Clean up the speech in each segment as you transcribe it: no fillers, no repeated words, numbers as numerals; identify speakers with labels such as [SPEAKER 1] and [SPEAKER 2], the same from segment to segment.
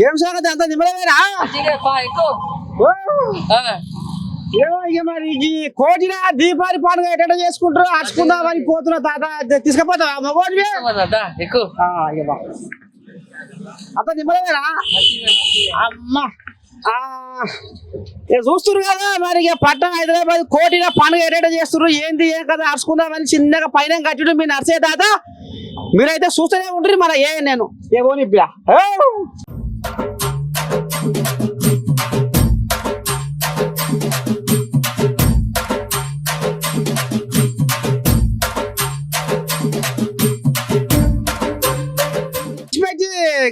[SPEAKER 1] ఏం సంగతి అంత నిమ్మలమేనా? మరి ఈ కోటిన దీపావళి పండుగ ఎట్ట చేసుకుంటారు అర్చుకుందామని పోతున్నా తాత తీసుకుపోతావా మగోడివి అంత నిమ్మలమేనా? అమ్మా చూస్తున్నారు కదా మరి ఇక పట్టణం హైదరాబాద్ కోటిన పండుగ ఎట్ట చేస్తున్నారు ఏంది ఏం కదా అర్చుకుందామని చిన్నగా పైన కట్టడం మీ నర్సే తాత మీరైతే చూస్తూనే ఉంటారు మన ఏ నేను ఏమోని ఇప్పుడు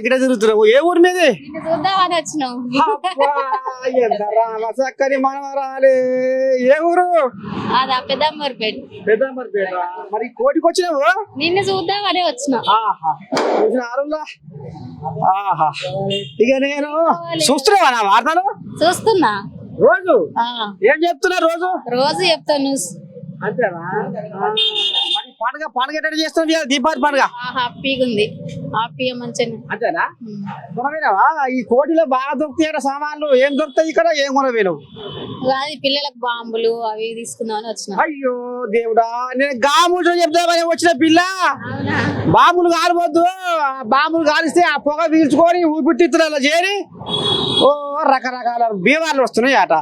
[SPEAKER 1] గిడ తిరుగుతున్నావు ఏ ఊరి మీద చక్కని మనవరాలే ఏ ఊరు
[SPEAKER 2] పెద్దంబర్పేట
[SPEAKER 1] మరి కోటికి వచ్చినావు
[SPEAKER 2] నిన్ను చూద్దామని వచ్చిన
[SPEAKER 1] ఇక నేను చూస్తున్నావా నా వార్తలు
[SPEAKER 2] చూస్తున్నా
[SPEAKER 1] రోజు ఏం చెప్తున్నా రోజు
[SPEAKER 2] రోజు చెప్తాను
[SPEAKER 1] అంతేనా పండుగ పండుగ ఎట్లా చేస్తుంది దీపావళి పండుగ
[SPEAKER 2] హ్యాపీగా ఉంది హ్యాపీగా మంచిగా
[SPEAKER 1] అంతేనా కొనవేనావా ఈ కోటిలో బాగా దొరుకుతాయి సామాన్లు ఏం దొరుకుతాయి ఇక్కడ ఏం కొనవేను
[SPEAKER 2] అది పిల్లలకు బాంబులు అవి తీసుకుందామని వచ్చిన
[SPEAKER 1] అయ్యో దేవుడా నేను గాములు చెప్తామని వచ్చిన పిల్ల బాంబులు కాలవద్దు బాంబులు కాలిస్తే ఆ పొగ పీల్చుకొని ఊపిరితిత్తులలో చేరి ఓ రకరకాల బీమార్లు వస్తున్నాయి అట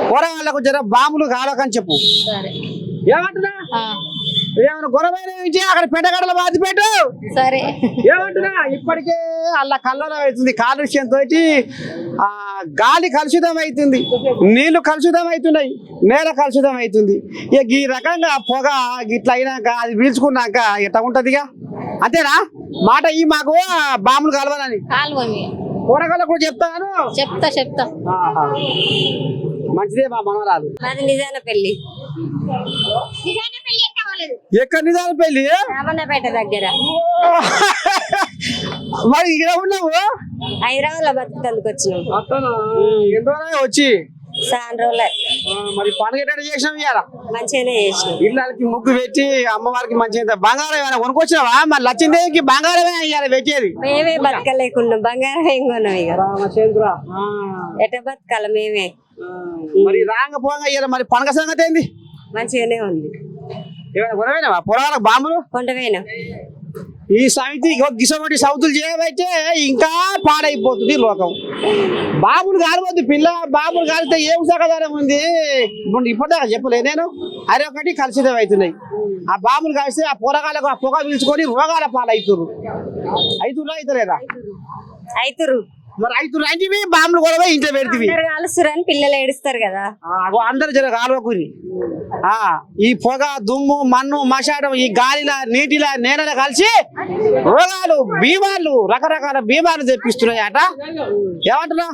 [SPEAKER 1] కూరగాయలకు జర బాంబులు కాలకని చెప్పు ఏమంటున్నా ఏమైనా గొడవైన అక్కడ పెట్టగడలు బాధ పెట్టు
[SPEAKER 2] సరే
[SPEAKER 1] ఏమంటున్నా ఇప్పటికే అలా కళ్ళలో అవుతుంది కాలుష్యంతో గాలి కలుషితం అవుతుంది నీళ్లు కలుషితం అవుతున్నాయి నేల కలుషితం అవుతుంది ఇక ఈ రకంగా పొగ ఇట్లా అయినాక అది పీల్చుకున్నాక ఇట్లా ఉంటదిగా అంతేనా మాట ఈ మాకు బాంబులు కలవాలని కూరగాయలు కూడా చెప్తాను
[SPEAKER 2] చెప్తా
[SPEAKER 1] మంచిదే మా మనవరాలు
[SPEAKER 2] నిజాన పెళ్లి
[SPEAKER 1] ఎక్కడ నిజాన పెళ్లి
[SPEAKER 2] రామన్నపేట దగ్గర
[SPEAKER 1] మరి ఇక్కడ ఉన్నావు
[SPEAKER 2] హైదరాబాద్ లో బతుకందుకు వచ్చినాం
[SPEAKER 1] వచ్చి
[SPEAKER 2] చాలా రోజులే
[SPEAKER 1] మరి పండుగ ఎట్లా చేసినాం ఇవాళ
[SPEAKER 2] మంచిగానే చేసినాం
[SPEAKER 1] ఇళ్ళకి ముగ్గు పెట్టి అమ్మవారికి మంచిగా బంగారం ఏమైనా కొనుక్కొచ్చినావా మరి లక్ష్మీదేవికి బంగారమే ఇవాళ పెట్టేది
[SPEAKER 2] మేమే బతకలేకున్నాం బంగారం ఏం కొన్నాం ఇక
[SPEAKER 1] రామచంద్ర
[SPEAKER 2] ఎట బతకాల మేమే
[SPEAKER 1] మరి రాంగ పోగా ఇవాళ మరి పండుగ సంగతి ఏంది
[SPEAKER 2] మంచిగానే ఉంది
[SPEAKER 1] ఏమైనా కొనవేనా పొలాలకు బాంబులు
[SPEAKER 2] కొండవేనా
[SPEAKER 1] ఈ సమితి గిసమటి సౌతులు చేయబైతే ఇంకా పాడైపోతుంది లోకం బాబులు కాలవద్దు పిల్ల బాబులు కాలితే ఏం సహకారం ఉంది ఇప్పటిదాకా చెప్పలే నేను అరే ఒకటి కలుషితం అవుతున్నాయి ఆ బాబులు కాలిస్తే ఆ పొరగాలకు ఆ పొగ పీల్చుకొని రోగాల పాలవుతురు అవుతులేదా
[SPEAKER 2] అవుతురు
[SPEAKER 1] మరి రైతులు అంటే బాంబులు కూడా ఇంట్లో పెడితే
[SPEAKER 2] కాలుస్తారని పిల్లలు ఏడుస్తారు కదా
[SPEAKER 1] అందరు జర కాలువకురి ఈ పొగ దుమ్ము మన్ను మషాడం ఈ గాలిలా నీటిలా నేల కలిసి రోగాలు బీమార్లు రకరకాల బీమార్లు తెప్పిస్తున్నాయి అట ఏమంటున్నా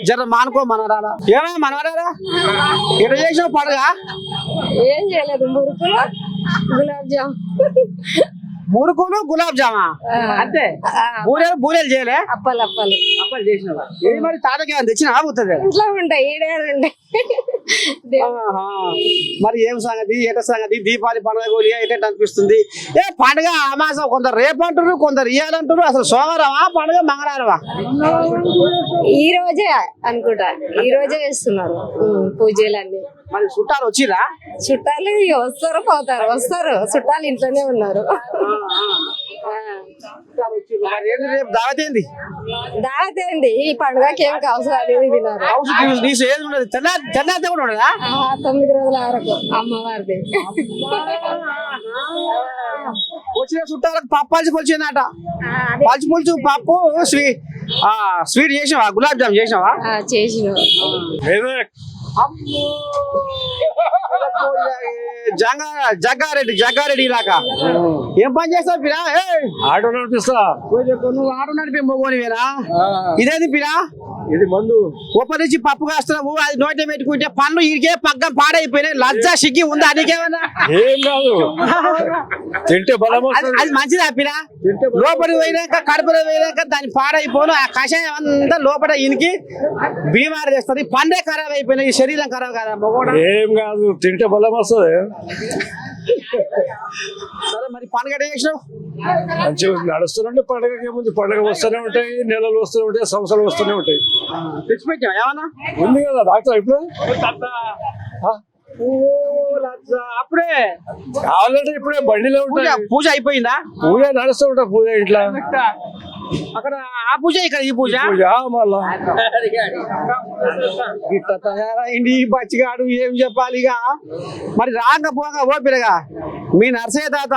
[SPEAKER 1] జర మానుకో మనవరాలా ఏమైనా మనవరాలా ఎట్లా చేసావు పండుగ
[SPEAKER 2] ఏం చేయలేదు గులాబ్ జామ్
[SPEAKER 1] మురుకులు గులాబ్ జామా అంతే బూరెలు చేయలే
[SPEAKER 2] అప్పలు
[SPEAKER 1] చేసినవా మరి తాతకి తెచ్చిన ఆగుతుంది
[SPEAKER 2] ఇంట్లో ఉంటాయి
[SPEAKER 1] మరి ఏం సంగతి ఎట సంగతి దీపావళి పండుగ ఎట అనిపిస్తుంది ఏ పండుగ అమాసం కొందరు రేపు అంటారు కొందరు ఇయ్యాలంటారు అసలు సోమవారమా పండుగ మంగళవారమా
[SPEAKER 2] ఈ రోజే అనుకుంటా ఈ రోజే చేస్తున్నారు పూజలన్నీ
[SPEAKER 1] మరి చుట్టాలు వచ్చిరా
[SPEAKER 2] చుట్టాలు వస్తారు పోతారు చుట్టాలు ఇంట్లోనే ఉన్నారు
[SPEAKER 1] రేపు దావత్ ఏంది
[SPEAKER 2] ఈ పండుగకి ఏం అవసరం
[SPEAKER 1] తెల్లారితే కూడా ఉండదా
[SPEAKER 2] 9 రోజుల వరకు అమ్మవారిది
[SPEAKER 1] వచ్చిన చుట్టాలకు పప్పాల్సి పొలిచిందట పల్చి పులుచు పప్పు స్వీట్ చేసినావా గులాబ్ జామ్ చేసినావా జగ్గారెడ్డి ఇలాకా ఏం పని చేస్తావు పిరా
[SPEAKER 3] ఆటో నడిపిస్తా
[SPEAKER 1] నువ్వు ఆటో నడిపే మొగోనివేనా ఇదేది పిరా
[SPEAKER 3] ఇది మందు
[SPEAKER 1] ఉపరించి పప్పు కాస్తున్నావు అది నోటే పెట్టుకుంటే పన్ను ఇరికే పక్కన పాడైపోయినాయి లజ్జా సిగ్గి ఉందా అదికేమన్నా
[SPEAKER 3] ఏం కాదు తింటే బలం
[SPEAKER 1] అది మంచిదా పిరా లోపలికి పోయినాక కడుపులో పోయినాక దాన్ని పాడైపోను ఆ కషాయం అంతా లోపల ఇనికి బీమారి చేస్తుంది పండే ఖరాబ్ అయిపోయినాయి ఈ శరీరం ఖరాబ్ కదా మొగోడ
[SPEAKER 3] ఏం కాదు తింటే బలం వస్తుంది
[SPEAKER 1] సరే మరి పండుగ చేసినావు
[SPEAKER 3] మంచిగా నడుస్తుంటే పండగకి ఏముంది, పండగ వస్తూనే ఉంటాయి, నెలలు వస్తూనే ఉంటాయి, సంవత్సరాలు వస్తూనే ఉంటాయి.
[SPEAKER 1] తెచ్చిపెట్టావా ఏమన్నా?
[SPEAKER 3] ఉంది కదా డాక్టర్ ఇప్పుడు
[SPEAKER 1] ఓ లచ్చ, అప్పుడే
[SPEAKER 3] కావాలంటే ఇప్పుడే బండిలో
[SPEAKER 1] పూజ
[SPEAKER 3] ఉంటాయి.
[SPEAKER 1] పూజ అయిపోయిందా?
[SPEAKER 3] పూజ నడుస్తూ ఉంటాయి, పూజ ఇట్లా
[SPEAKER 1] అక్కడ ఆ పూజ ఇక్కడ ఈ పూజ
[SPEAKER 3] పూజ మళ్ళా
[SPEAKER 1] ఇట్లా తయారైంది ఈ బచ్చిగాడు, ఏం చెప్పాలి ఇక. మరి రాంగ పోగా ఓ పిల్లగా మీ నర్సయ్య తాత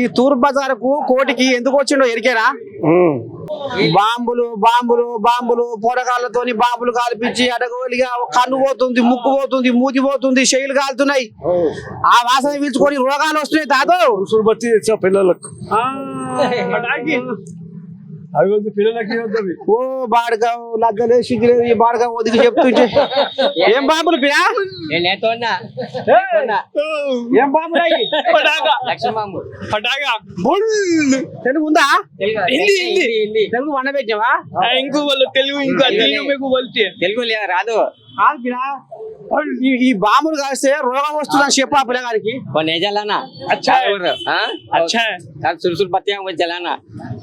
[SPEAKER 1] ఈ తూర్పు బజారుకు కోటికి ఎందుకు వచ్చిండో ఎరికేనా? బాంబులు బాంబులు బాంబులు పోరగాళ్ళతోని బాంబులు కాల్పించి అడగోలిగా కన్ను పోతుంది, ముక్కు పోతుంది, మూతి పోతుంది, చెయ్యిలు కాలుతున్నాయి. ఆ వాసన పీల్చుకొని రోగాలు వస్తున్నాయి తాత.
[SPEAKER 3] ఉసురు బత్తి తెచ్చా పిల్లలకు, అవి వద్దు పిల్లలకి వద్దు.
[SPEAKER 1] ఓ బాడగావు లగ్గలేదు సిగ్గులేదు, ఈ బాడగావు ఒదిగి చెప్తుంటే ఏం బాంబులు పిరా? ఏం బాంబులు అయ్యి? తెలుగు ఉందా? తెలుగు వండ పెట్టావా?
[SPEAKER 4] ఇంకో వాళ్ళు తెలుగు ఇంకా మీకు తెలుగు రాదు.
[SPEAKER 1] కాదు పిరా, ఈ బాంబులు కాస్తే రోగం వస్తుందని చెప్పు ఆ పిల్లగానికి.
[SPEAKER 4] जलाना
[SPEAKER 1] अच्छा है।
[SPEAKER 4] अच्छा है।
[SPEAKER 2] कल सुरसुर पत्तियां वो जलाना,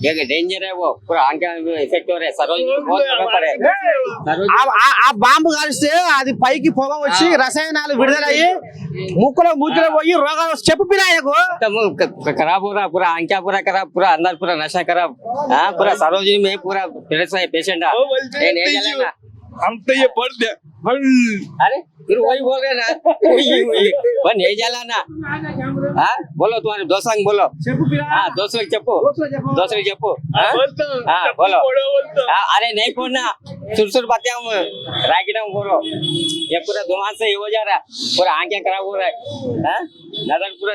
[SPEAKER 2] ये डेंजर है, वो पूरा आंख में इफेक्ट हो रहा है, सरोज बहुत प्रभाव पड़ेगा।
[SPEAKER 1] ఆ బాంబు కాలిస్తే అది పైకి పొగ వచ్చి రసాయనాలు విడుదలయ్యి ముక్కులో మూతిలో పోయి రోగాలు వస్తాయి. చెప్పు పిల్లలకు.
[SPEAKER 4] खराब हो रहा, पूरा आंखा पूरा खराब, पूरा अंदर पूरा नशा खराब, हाँ पूरा सरोजिनी में पूरा पेशेंट है, नहीं जलाना।
[SPEAKER 3] हम तो ये पढ़ दे
[SPEAKER 4] अरे फिर वही बोल रहे ना, वो नहीं जलाना। हाँ बोलो तुम्हारे दोस्त बोलो,
[SPEAKER 1] చెప్పు పిల్ల.
[SPEAKER 4] हाँ दोस्त చెప్పు, दोस्त చెప్పు, हाँ बोलो। हाँ, अरे नहीं फोड़ना, सुरसुर पत्तियां राखिडम बोलो, ये पूरा दिमाग से ये हो जा रहा है, पूरा आंखें खराब हो रहा है, हाँ नजर पूरा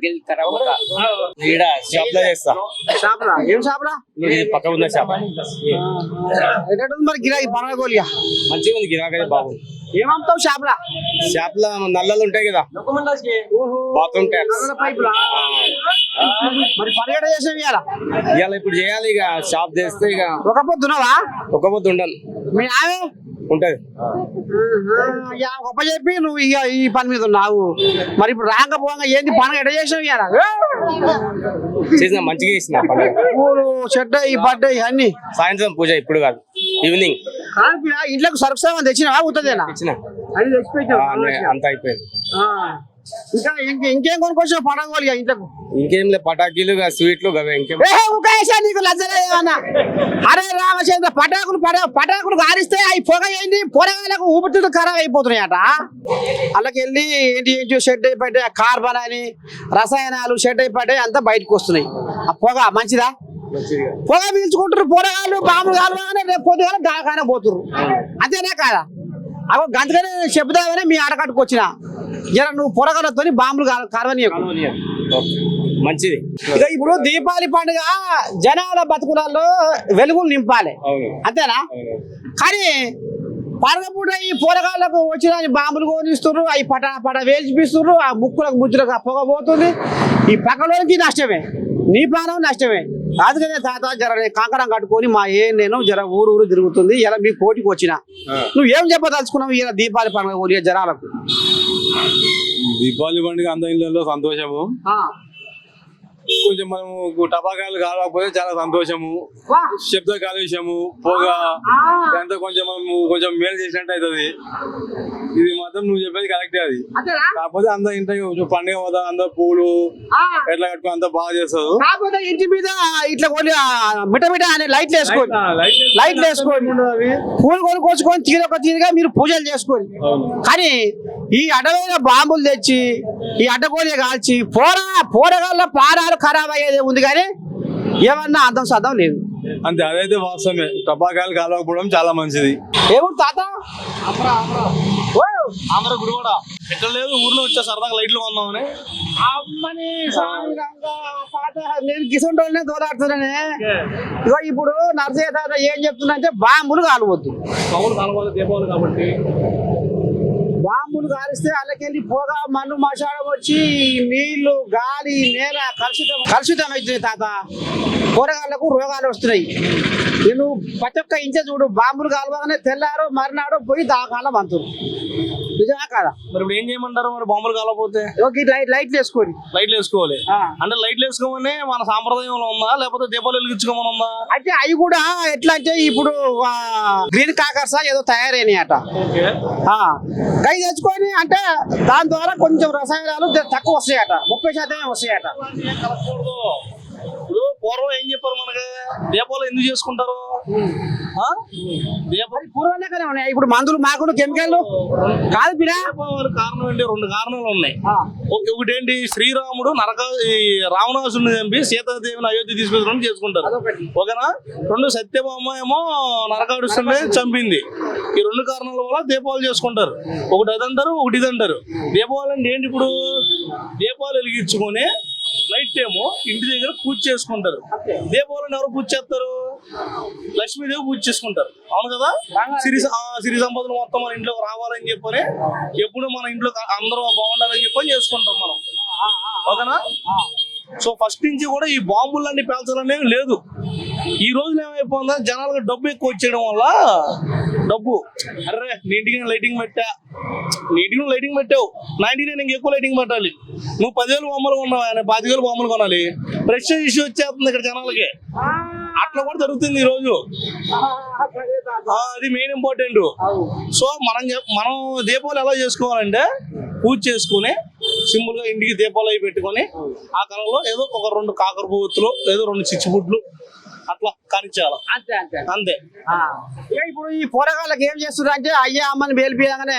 [SPEAKER 4] दिल खराब हो रहा है।
[SPEAKER 3] షాప్ లో చేస్తా,
[SPEAKER 1] షాపురా? ఏం షాపురా?
[SPEAKER 3] పక్క ఉన్న షాప్
[SPEAKER 1] ఎట్టుంది మరి గిరాకీ పనగోలిగా?
[SPEAKER 3] మంచిగా ఉంది, గిరాకీ బాగుంది.
[SPEAKER 1] ఏమమ్ముతావు షాపురా?
[SPEAKER 3] షాప్ లో నల్లలు ఉంటాయి కదా, బాత్రూమ్ ట్యాప్స్.
[SPEAKER 1] నల్లల పైపులా? మరి పనిగడ చేసేవి ఇవాళ?
[SPEAKER 3] ఇవాళ ఇప్పుడు చేయాలి, ఇక షాప్ చేస్తే ఇక
[SPEAKER 1] ఒక పొద్దున్నావా?
[SPEAKER 3] ఒక పొద్దు ఉండను,
[SPEAKER 1] మీ ఆమె
[SPEAKER 3] ఉంటది.
[SPEAKER 1] గొప్ప చెప్పి నువ్వు ఇక ఈ పని మీద ఉన్నావు. మరి ఇప్పుడు రాకపోగా ఏంది పండుగ ఎట చేసావు ఇవాళ?
[SPEAKER 3] చేసిన మంచిగా చేసిన పండుగ.
[SPEAKER 1] పూలు చెడ్డ ఈ బడ్డ ఇవన్నీ
[SPEAKER 3] సాయంత్రం పూజ, ఇప్పుడు కాదు ఈవినింగ్.
[SPEAKER 1] ఇంట్లోకి సరుకు సామాన్ తెచ్చినావా? ఉత్తదేనా?
[SPEAKER 3] ఇచ్చిన
[SPEAKER 1] అది తెచ్చిపెట్టావు.
[SPEAKER 3] అంత అయిపోయింది.
[SPEAKER 1] ఇంకా ఇంకేం కొనుక్కొచ్చావు పండుగ ఇంట్లోకి?
[SPEAKER 3] ఇంకేం లే, పటాకీలు స్వీట్లు గవే, ఇంకేం.
[SPEAKER 1] ఉకేసా నీకు లజ్జలేదన్నా? అరే రామచంద్ర, పటాకులు కారిస్తే అవి పొగ ఏంటి పొరగాలకు ఊపిరితిత్తులు ఖరాబ్ అయిపోతున్నాయట. అలాగే వెళ్ళి ఏంటి షెడ్ అయిపోయి కార్బన్ అని రసాయనాలు షెడ్ అయిపోయి అంతా బయటకు వస్తున్నాయి. ఆ పొగ మంచిదా? పొగ పీల్చుకుంటారు పోరగాళ్ళు, బాంబులు కాలగానే రేపు పొద్దుగానే దాకానే పోతున్నారు. అంతేనా కాదా? అగో గంతగానే చెబుతామని మీ ఆడకట్టుకు వచ్చిన జర నువ్వు పొరగలతో బాంబులు కార్బన్
[SPEAKER 3] మంచిది.
[SPEAKER 1] ఇక ఇప్పుడు దీపావళి పండుగ జనాల బతుకులలో వెలుగులు నింపాలి, అంతేనా? కానీ పండుగ పూట ఈ పోరగాళ్ళకు వచ్చిన బాంబులు కోనిస్తున్నారు, అవి పట వేల్చిపిస్తున్నారు, ఆ ముక్కులకు ముద్దులకు ఆ పొగ పోతుంది. ఈ పక్కలోనికి నష్టమే, నీ ప్రాణం నష్టమే. అందుకనే తాత జర కంకణం కట్టుకొని నేను జర ఊరు తిరుగుతుంది. ఇలా మీ కోటికి వచ్చిన నువ్వు ఏం చెప్పదలుచుకున్నావు ఇలా దీపావళి పండుగ ఊరి జనాలకు?
[SPEAKER 3] దీపావళి పండుగ అందరి ఇళ్ళలో సంతోషము. కొంచెం మనము టపాకాయలు కాలకపోతే చాలా సంతోషము, శబ్ద కాలుష్యము, పొగ అంతా కొంచెం మేలు చేసినట్టు అవుతుంది. ఇది మాత్రం నువ్వు చెప్పేది కరెక్టే. అది కాకపోతే అందరు ఇంట్లో పండుగ పోతా, అందరు పూలు ఎట్లా కట్టుకుని అంతా బాగా చేస్తారు.
[SPEAKER 1] కాకపోతే ఇంటి మీద ఇట్లా మిట అనే లైట్లు వేసుకోండి, పూలు కొనుక్కొచ్చుకొని తీరుగా మీరు పూజలు చేసుకోండి. కానీ ఈ అడ్డమైన బాంబులు తెచ్చి ఈ అడ్డకోలి కాల్చి పోరగాళ్ళ ప్రాణాలు ఖరాబ్ అయ్యేది ఉంది, కానీ ఏమన్నా అర్థం సర్థం లేదు.
[SPEAKER 3] అంతే, అదైతే వాస్తవమే. టపాకాయలు కాలకపోవడం చాలా మంచిది.
[SPEAKER 1] ఏముంది తాత?
[SPEAKER 3] ఎక్కడ లేదు, ఊర్లో వచ్చా సరదాగా లైట్లు కొన్నామని.
[SPEAKER 1] నేను కిసంటోళ్ళనే దోలాడుతున్నానే. ఇగో ఇప్పుడు నర్సయ్య తాత ఏం చెప్తున్నా, బాంబులు కాలవద్దు.
[SPEAKER 3] దీపావళి కాబట్టి
[SPEAKER 1] బాంబులు కాలిస్తే అల్లకెళ్ళి పొగ మన్ను మషాడం వచ్చి నీళ్లు గాలి నేల కలుషితం అవుతుంది తాత. కూరగాయలకు రోగాలు వస్తున్నాయి. నేను ప్రతి ఒక్క ఇంచే చూడు, బాంబులు కాలవగానే తెల్లారో మర్నాడో పోయి దాకాల వంతులు. నిజమా కాదా?
[SPEAKER 5] మరి ఇప్పుడు ఏం చేయమంటారు మరి బాంబులు కాలపోతే?
[SPEAKER 1] ఓకే, లైట్లు వేసుకొని
[SPEAKER 5] లైట్లు వేసుకోవాలి అంటే లైట్లు వేసుకోమని మన సాంప్రదాయంలో ఉందా లేకపోతే దీపాలు వెలిగించుకోమని ఉందా?
[SPEAKER 1] అయితే అవి కూడా ఎట్లా అంటే ఇప్పుడు గ్రీన్ కాకర్సా ఏదో తయారైనాయి అట. గై తెచ్చుకొని అంటే దాని ద్వారా కొంచెం రసాయనాలు తక్కువ వస్తాయట, 30% వస్తాయట.
[SPEAKER 5] ఇప్పుడు పూర్వం ఏం చెప్పారు మనకి, దీపాలు ఎందుకు చేసుకుంటారు? దీపావళి
[SPEAKER 1] పూర్వం లెక్కనే ఉన్నాయి. ఇప్పుడు మందులు మాకు కెమికల్ కాదు బిరా.
[SPEAKER 5] దీపావళి కారణం ఏంటి? 2 కారణాలు ఉన్నాయి. ఒకటేంటి, శ్రీరాముడు రావణాసుని చంపి సీతాదేవిని అయోధ్య తీసుకెళ్ళడం చేసుకుంటారు, ఓకేనా. 2 సత్యభామ ఏమో నరకాసురుడిని చంపింది. ఈ 2 కారణాల వల్ల దీపావళి చేసుకుంటారు. ఒకటి అదంటారు, ఒకటి ఇదంటారు. దీపావళి అంటే ఏంటి? ఇప్పుడు దీపాలు వెలిగించుకొని నైట్ టైము ఇంటి దగ్గర పూజ చేసుకుంటారు. దీపావళిని ఎవరు పూజ చేస్తారు? లక్ష్మీదేవి పూజ చేసుకుంటారు, అవును కదా. సిరి సంపదలు మొత్తం మన ఇంట్లోకి రావాలని చెప్పని, ఎప్పుడు మన ఇంట్లో అందరూ బాగుండాలని చెప్పని చేసుకుంటాం మనం, ఓకేనా. సో ఫస్ట్ నుంచి కూడా ఈ బాంబులన్నీ పేల్చాలనేవి లేదు. ఈ రోజులు ఏమైపోయిందా, జనాలకు డబ్బు ఎక్కువ వచ్చేయడం వల్ల డబ్బు, అరే నీటికి లైటింగ్ పెట్టా, నీటికి లైటింగ్ పెట్టావు, నా ఇంటికి నేను ఎక్కువ లైటింగ్ పెట్టాలి. నువ్వు 10,000 బొమ్మలు కొన్నావు, 5,000 బొమ్మలు కొనాలి. ప్రెషర్ ఇష్యూ వచ్చేస్తుంది ఇక్కడ జనాలకి. అట్లా కూడా జరుగుతుంది ఈ రోజు. అది మెయిన్ ఇంపార్టెంట్. సో మనం దీపావళి ఎలా చేసుకోవాలంటే పూజ చేసుకుని సింపుల్ గా ఇంటికి దీపాలు అవి పెట్టుకొని ఆ కాలంలో ఏదో ఒక 2 కాకర పువ్వులు, ఏదో 2 చిచ్చుబుడ్లు అట్లా కానిచ్చేయాలి, అంతే.
[SPEAKER 1] ఇప్పుడు ఈ పోరగాళ్ళకి ఏం చేస్తున్నారు అంటే అయ్యా అమ్మని వేలిపోయాగానే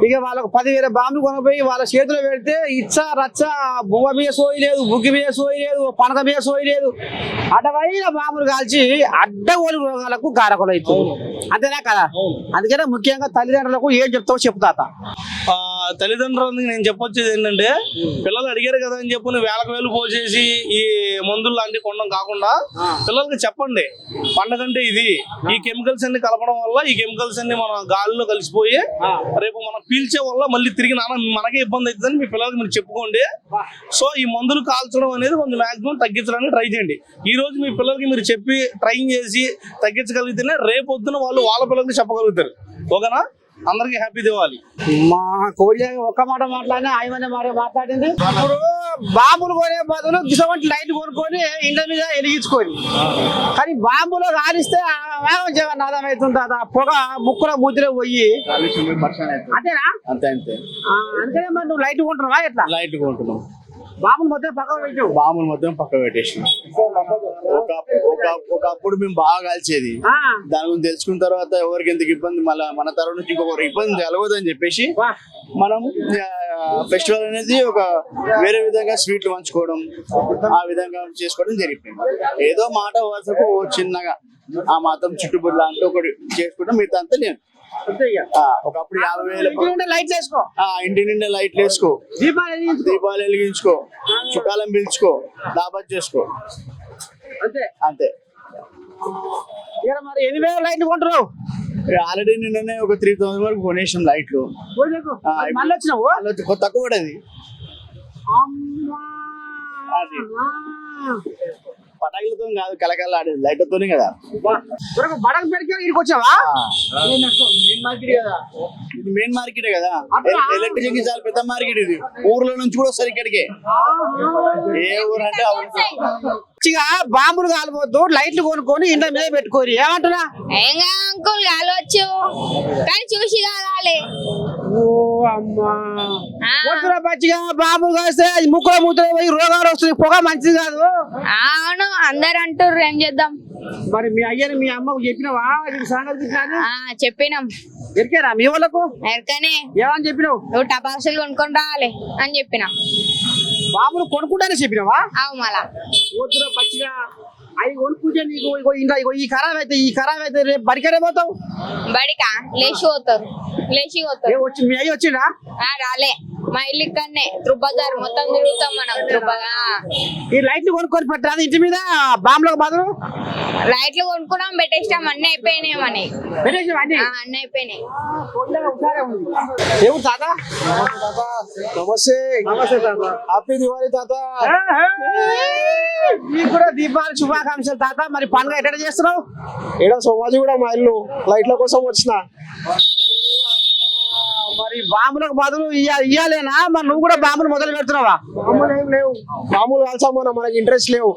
[SPEAKER 1] ఇక వాళ్ళకు 10,000 బాంబులు కొనపోయి వాళ్ళ చేతిలో పెడితే ఇచ్చ రచ్చ, బువ్వ మీద సోయి లేదు, బుగ్గి మీద సోయి లేదు, పనక మీద సోయి లేదు, అటవైన బాంబులు కాల్చి అడ్డగోలు రోగాలకు కారకులు అవుతుంది, అంతేనా కదా. అందుకనే ముఖ్యంగా తల్లిదండ్రులకు ఏం చెప్తావో చెప్తాత.
[SPEAKER 5] తల్లిదండ్రులకు నేను చెప్పొచ్చేది ఏంటంటే, పిల్లలు అడిగారు కదా అని చెప్పి వేలకు వేలు పోసేసి ఈ మందులు లాంటివి కొనడం కాకుండా పిల్లలకి చెప్పండి, పండగంటే ఇది, ఈ కెమికల్స్ అన్ని కలపడం వల్ల ఈ కెమికల్స్ అన్ని మన గాలిలో కలిసిపోయి రేపు మనం పీల్చే వల్ల మళ్ళీ తిరిగి మనకే ఇబ్బంది అవుతుందని మీ పిల్లలకి మీరు చెప్పుకోండి. సో ఈ మందులు కాల్చడం అనేది కొంచెం మాక్సిమం తగ్గించడానికి ట్రై చేయండి. ఈ రోజు మీ పిల్లలకి మీరు చెప్పి ట్రై చేసి తగ్గించగలిగితేనే రేపు పొద్దున వాళ్ళు వాళ్ళ పిల్లలకి చెప్పగలుగుతారు, ఓకేనా. అందరికి హ్యాపీ దివాలి.
[SPEAKER 1] మా కోడి ఒక్క మాట మాట్లాడినా ఆయన మాట్లాడింది. ఇప్పుడు బాంబులు కొనే బదులు గిసవంటి లైట్ కొనుక్కొని ఇంటి మీద వెలిగించుకొని, కానీ బాంబులో కాలిస్తే నాదం అవుతుంది, పొగ ముక్కులో మూతిలో పోయి అంతేనా. అందుకనే మరి నువ్వు లైట్ కొంటున్నావా? ఎట్లా
[SPEAKER 3] లైట్ కొంటున్నాం?
[SPEAKER 1] బాంబులు మొత్తం పక్కన పెట్టావు.
[SPEAKER 3] బాంబులు మొత్తం పక్క పెట్టేసి ఒకప్పుడు మేము బాగా కాల్చేది, దాని గురించి తెలుసుకున్న తర్వాత ఎవరికి ఎందుకు ఇబ్బంది, మళ్ళీ మన తరం నుంచి ఇంకొకరు ఇబ్బంది తెలవదని చెప్పేసి మనం ఫెస్టివల్ అనేది ఒక వేరే విధంగా స్వీట్లు పంచుకోవడం, ఆ విధంగా చేసుకోవడం జరిగిపోయింది. ఏదో మాట వరుసకు చిన్నగా ఆ మాత్రం చుట్టుబుడ్ల అంటే ఒకటి చేసుకోవడం, మిగతా అంతా లేదు. ఒకప్పుడు 50,000
[SPEAKER 1] లైట్లు వేసుకో,
[SPEAKER 3] ఇంటి నిండా లైట్లు వేసుకో, దీపాలు వెలిగించుకో, చుట్టాలను పిలుచుకో, దాబత్ చేసుకో, అంతే.
[SPEAKER 1] మరి 8,000 లైట్లు కొంటున్నావు?
[SPEAKER 3] ఆల్రెడీ నిన్ననే ఒక 3,000 వరకు కొనేసాం లైట్లు.
[SPEAKER 1] మళ్ళీ వచ్చినావు?
[SPEAKER 3] తక్కువ పడేది పటాకులతో కాదు, కలకల ఆడేది లైట్లతోనే కదా.
[SPEAKER 1] బడక పెడితే ఇక్కడికి వచ్చావా?
[SPEAKER 3] ఇది మెయిన్ మార్కెటే కదా, ఎలక్ట్రిసిటీ చాలా పెద్ద మార్కెట్ ఇది. ఊర్లో నుంచి కూడా వస్తారు ఇక్కడికి. ఏ ఊరు అంటే
[SPEAKER 1] బాంబులు కాలవద్దు, లైట్లు కొనుక్కొని ఇంటి మీద పెట్టుకోరు, ఏమంటున్నా?
[SPEAKER 6] అంకుల్ కాలవచ్చు కానీ చూసి కాలాలి.
[SPEAKER 1] ఓ అమ్మా, పచ్చిగా బాంబులు కాస్తే అది ముక్కులో మూతలో పోయి రోగాలు వస్తుంది, పొగ మంచిది కాదు.
[SPEAKER 6] అవును, అందరు అంటారు, ఏం చేద్దాం.
[SPEAKER 1] మరి మీ అయ్యని మీ అమ్మకు చెప్పినావా సంగతి?
[SPEAKER 6] చెప్పినాం.
[SPEAKER 1] ఎరికేరా మీ వాళ్ళకు?
[SPEAKER 6] ఎరకనే.
[SPEAKER 1] ఏమని చెప్పినావు?
[SPEAKER 6] నువ్వు టపాసులు కొనుక్కొని రావాలి అని చెప్పినా.
[SPEAKER 1] బాబులు కొనుక్కుంటానే చెప్పినావా?
[SPEAKER 6] అవు మళ్ళా
[SPEAKER 1] వద్దురా పచ్చిగా అవి కొనుక్కుంటే నీకు ఈ ఖరాబ్ అయితే రేపు బడికనే పోతావు.
[SPEAKER 6] బడికా లేచి పోతారు.
[SPEAKER 1] వచ్చి మీ అయ్యి వచ్చిండా?
[SPEAKER 6] రాలే, మా ఇల్లు ఇక్కడనే బజార్ మొత్తం తిరుగుతాం మనం.
[SPEAKER 1] ఈ లైట్లు కొనుక్కొని పెట్టాలి ఇంటి మీద బాంబులకు బదులు.
[SPEAKER 6] లైట్లు కొనుక్కున్నాం, పెట్టేసాం, అన్ని అయిపోయినాయి. అన్ని అయిపోయినాయి.
[SPEAKER 1] ఏమి తాత? నమస్తే. హ్యాపీ దివాళీ తాత. మీకు కూడా దీపావళి శుభాకాంక్షలు తాత. మరి పండుగ ఎట్లా చేస్తున్నావు?
[SPEAKER 7] ఇక్కడ సోమాజి కూడా మా ఇల్లు లైట్ల కోసం వచ్చిన
[SPEAKER 1] మరి బాంబులకు బదులు ఇయ్యాలేనా మరి నువ్వు కూడా బాంబులు మొదలు పెడుతున్నావా?
[SPEAKER 7] మామూలు ఏం లేవు, మామూలు కాల్సామన్నా మనకి ఇంట్రెస్ట్ లేవు.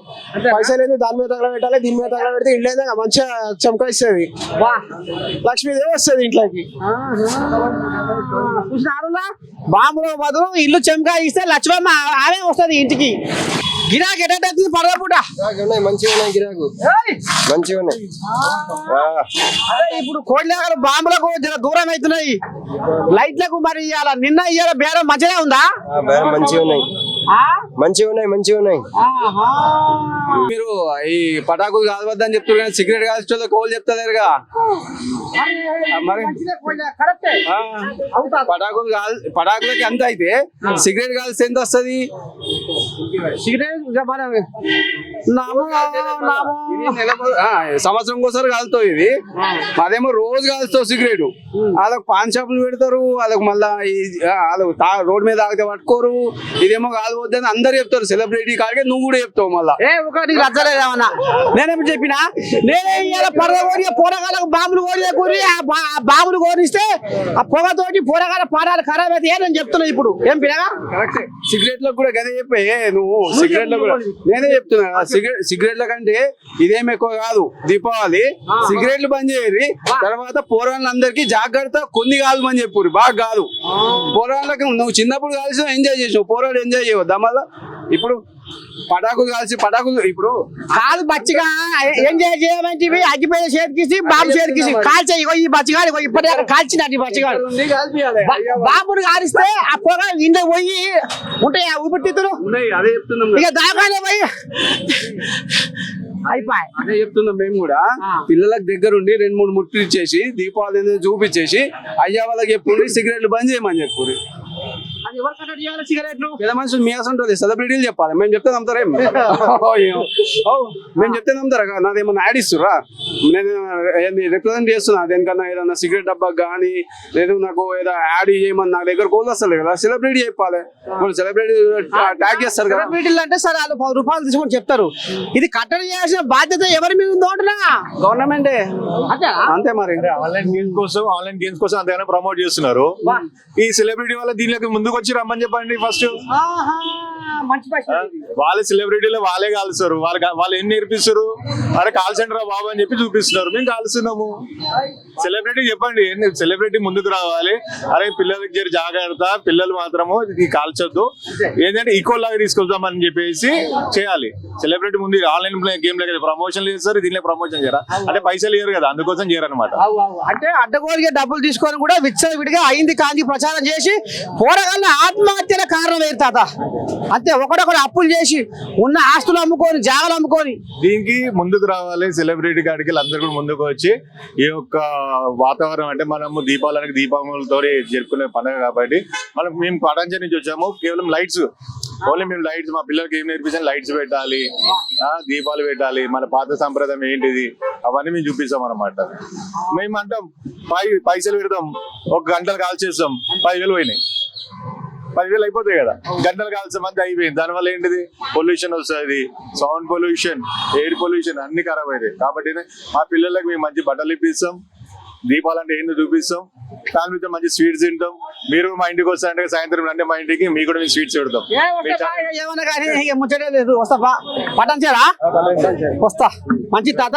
[SPEAKER 7] పైసలు లేదు, దాని మీద తగలబెట్టాలి, దీని మీద తగలబెడితే ఇల్లు ఏదో మంచిగా చమకాయిస్తుంది, లక్ష్మీదేవి వస్తుంది ఇంట్లోకి.
[SPEAKER 1] చూసినారులా బాంబులకు బదులు ఇల్లు చెంకా ఇస్తే లక్ష్మమ్మ ఆమె వస్తుంది ఇంటికి. గిరాకి ఎట్టవుతుంది పడవ పూట?
[SPEAKER 7] ఉన్నాయి, మంచిగా ఉన్నాయి, గిరాకు మంచిగా ఉన్నాయి.
[SPEAKER 1] అదే ఇప్పుడు కోట్ల బాంబులకు జర దూరం అవుతున్నాయి, లైట్లకు మరి ఇవాళ నిన్న ఇవాళ బేరం మంచిగా ఉందా?
[SPEAKER 7] మంచిగా ఉన్నాయి, మంచిగా ఉన్నాయి, మంచిగా ఉన్నాయి.
[SPEAKER 3] మీరు ఈ పటాకులు కాలవద్దని చెప్తారు కానీ సిగరెట్ కాల్చే కోళ్ళు చెప్తలేరుగా. మరి పటాకులకి ఎంత అయితే సిగరెట్ కాల్స్తే ఎంత వస్తుంది?
[SPEAKER 1] సిగరెట్
[SPEAKER 3] సంవత్సరం కోసారి కాలుతావు ఇది, అదేమో రోజు కాలుస్తావు సిగరెట్. వాళ్ళకి పాన్ షాపులు పెడతారు, వాళ్ళకి మళ్ళా వాళ్ళకి రోడ్ మీద తాగితే పట్టుకోరు, ఇదేమో కాలువద్దని అందరు చెప్తారు. సెలబ్రిటీ కాడికే నువ్వు కూడా చెప్తావు మళ్ళా.
[SPEAKER 1] ఒకటి రచ్చలేదేమన్నా నేనేమి చెప్పినా? నేనే ఇవాళ పడవ కోరి పోరగాళ్ళకు బాంబులు కోరి ఆ బాంబులు కోరిస్తే ఆ పొగతోటి పోరగాళ్ళ పాడాలు ఖరాబ్ అయితే నేను చెప్తున్నా. ఇప్పుడు ఏం పిల్లగా
[SPEAKER 3] సిగరెట్ లో కూడా గదే చెప్పే నువ్వు. సిగరెట్ లో కూడా నేనే చెప్తున్నా, సిగరెట్ల కంటే ఇదేం ఎక్కువ కాదు. దీపావళి సిగరెట్లు బంద్ చేయరు, తర్వాత పోరాళ్ళందరికీ జాగ్రత్త కొన్ని కాల్మని చెప్పు. బాగా కాదు పోరాళ్ళకి. నువ్వు చిన్నప్పుడు కలిసి ఎంజాయ్ చేసావు, పోరాడు ఎంజాయ్ చేయవద్దా మళ్ళా? ఇప్పుడు పటాకులు కాల్చి పటాకులు ఇప్పుడు
[SPEAKER 1] కాదు బచ్చిగా ఎంజాయ్ చేయమంటివి. అగ్గిపోయిన చేతికిసి బాంబు చేతికిసి కాల్చాయి. ఈ బచ్చిగాడు ఇప్పటిదాకా కాల్చినట్టు బచ్చిగాడు బాంబుని కాలిస్తే ఆ పొగ ఇంట్లో పోయి ఉంటాయి ఆ ఊపిరితిత్తులు.
[SPEAKER 3] అదే చెప్తున్నాం,
[SPEAKER 1] ఇక దాకానే పోయి అయిపోయి.
[SPEAKER 3] అదే చెప్తున్నాం మేము కూడా. పిల్లలకు దగ్గరుండి 2-3 ముట్లు ఇచ్చేసి దీపావళి చూపించేసి అయ్యా వాళ్ళకి చెప్పుండి సిగరెట్లు బంద్ చేయమని చెప్పు.
[SPEAKER 1] అది ఎవరు కట్టడి చేయాలి సిగరెట్లు?
[SPEAKER 3] పెద్ద మనుషులు మీ అసలు సెలబ్రిటీలు చెప్పాలి. మేము చెప్తే నమ్ముతారేం? మేము చెప్తే నమ్ముతారా? నాదేమన్నా యాడ్ ఇస్తురా? నేను రిప్రజెంట్ చేస్తున్నా దేనికన్నా, ఏదన్నా సిగరెట్ డబ్బా కానీ లేదు నాకు ఏదో యాడ్ చేయమని నా దగ్గర కోల్ వస్తుంది కదా. సెలబ్రిటీ చెప్పాలి. ఇప్పుడు సెలబ్రిటీ ట్యాగ్ చేస్తారు కదా.
[SPEAKER 1] సెలబ్రిటీలు అంటే సరే వాళ్ళు 10 రూపాయలు తీసుకొని చెప్తారు. ఇది కట్టడి చేయాల్సిన బాధ్యత ఎవరి మీద ఉందో అంటున్నా?
[SPEAKER 3] గవర్నమెంటే. అంతే మరి.
[SPEAKER 8] ఆన్లైన్ గేమ్స్ కోసం అంతగానో ప్రమోట్ చేస్తున్నారు. ఈ సెలబ్రిటీ వాళ్ళ దీనిలోకి ముందుకు వచ్చి రమ్మని చెప్పండి ఫస్ట్.
[SPEAKER 1] మంచి
[SPEAKER 8] వాళ్ళ సెలబ్రిటీలో వాళ్ళే కాలుస్తారు. వాళ్ళు ఏం నేర్పిస్తారు? అరే కాల్ సెంటర్ రా బాబు అని చెప్పి చూపిస్తున్నారు, మేము కాలుస్తున్నాము. సెలబ్రిటీ చెప్పండి, సెలబ్రిటీ ముందుకు రావాలి. అరే పిల్లలకి జర జాగ్రత్త, పిల్లలు మాత్రము ఇది కాల్చొద్దు, ఏంటంటే ఈక్వల్ లాగా తీసుకొద్దామని చెప్పేసి చేయాలి. సెలబ్రిటీ ముందు ఆన్లైన్ గేమ్ లో ప్రమోషన్ చేస్తారు, దీనిలో ప్రమోషన్ చేయరా అంటే పైసలు ఇయ్యరు కదా, అందుకోసం చేయరనమాట.
[SPEAKER 1] అంటే అడ్డగోలుగా డబ్బులు తీసుకొని కూడా విచ్చలవిడిగా అయింది కాంతి ప్రచారం చేసి పోరగాళ్ళ ఆత్మహత్యల కారణం ఏంటి తాత? అంతే ఒకడొకడు అప్పులు చేసి ఉన్న ఆస్తులు అమ్ముకొని జాగాలు అమ్ముకొని.
[SPEAKER 8] దీనికి ముందుకు రావాలి సెలబ్రిటీ కాడికి అందరూ కూడా ముందుకు వచ్చి ఈ యొక్క వాతావరణం అంటే మనము దీపావళికి దీపావళితో జరుపుకునే పండుగ కాబట్టి మేము పటాంజ నుంచి వచ్చాము. కేవలం లైట్స్, ఓన్లీ మేము లైట్స్ మా పిల్లలకి ఏం నేర్పించాలి, లైట్స్ పెట్టాలి, దీపాలు పెట్టాలి, మన పాత సంప్రదాయం ఏంటిది అవన్నీ మేము చూపిస్తాం అనమాట. మేము అంటాం పైసలు పెడతాం, 1 గంటలు కాల్ చేస్తాం, 10,000 పోయినాయి. 10,000 అయిపోతాయి కదా, గంటలు కాల్సిన మంది అయిపోయింది. దానివల్ల ఏంటిది పొల్యూషన్ వస్తుంది, సౌండ్ పొల్యూషన్, ఎయిర్ పొల్యూషన్ అన్ని ఖరాబ్ అవుతాయి. కాబట్టి మా పిల్లలకు మేము మంచి బట్టలు ఇప్పిస్తాం, దీపాలంటే ఏందో చూపిస్తాం, ఫ్యామిలీతో మంచి స్వీట్స్ తింటాం. మీరు మా ఇంటికి వస్తారంటే సాయంత్రం రండి మా ఇంటికి, మీకు కూడా మేము స్వీట్స్ పెడతాం.
[SPEAKER 1] ఏమన్నా కానీ ముచ్చటే లేదు, వస్తా పటాన్చేరా వస్తా. మంచి తాత,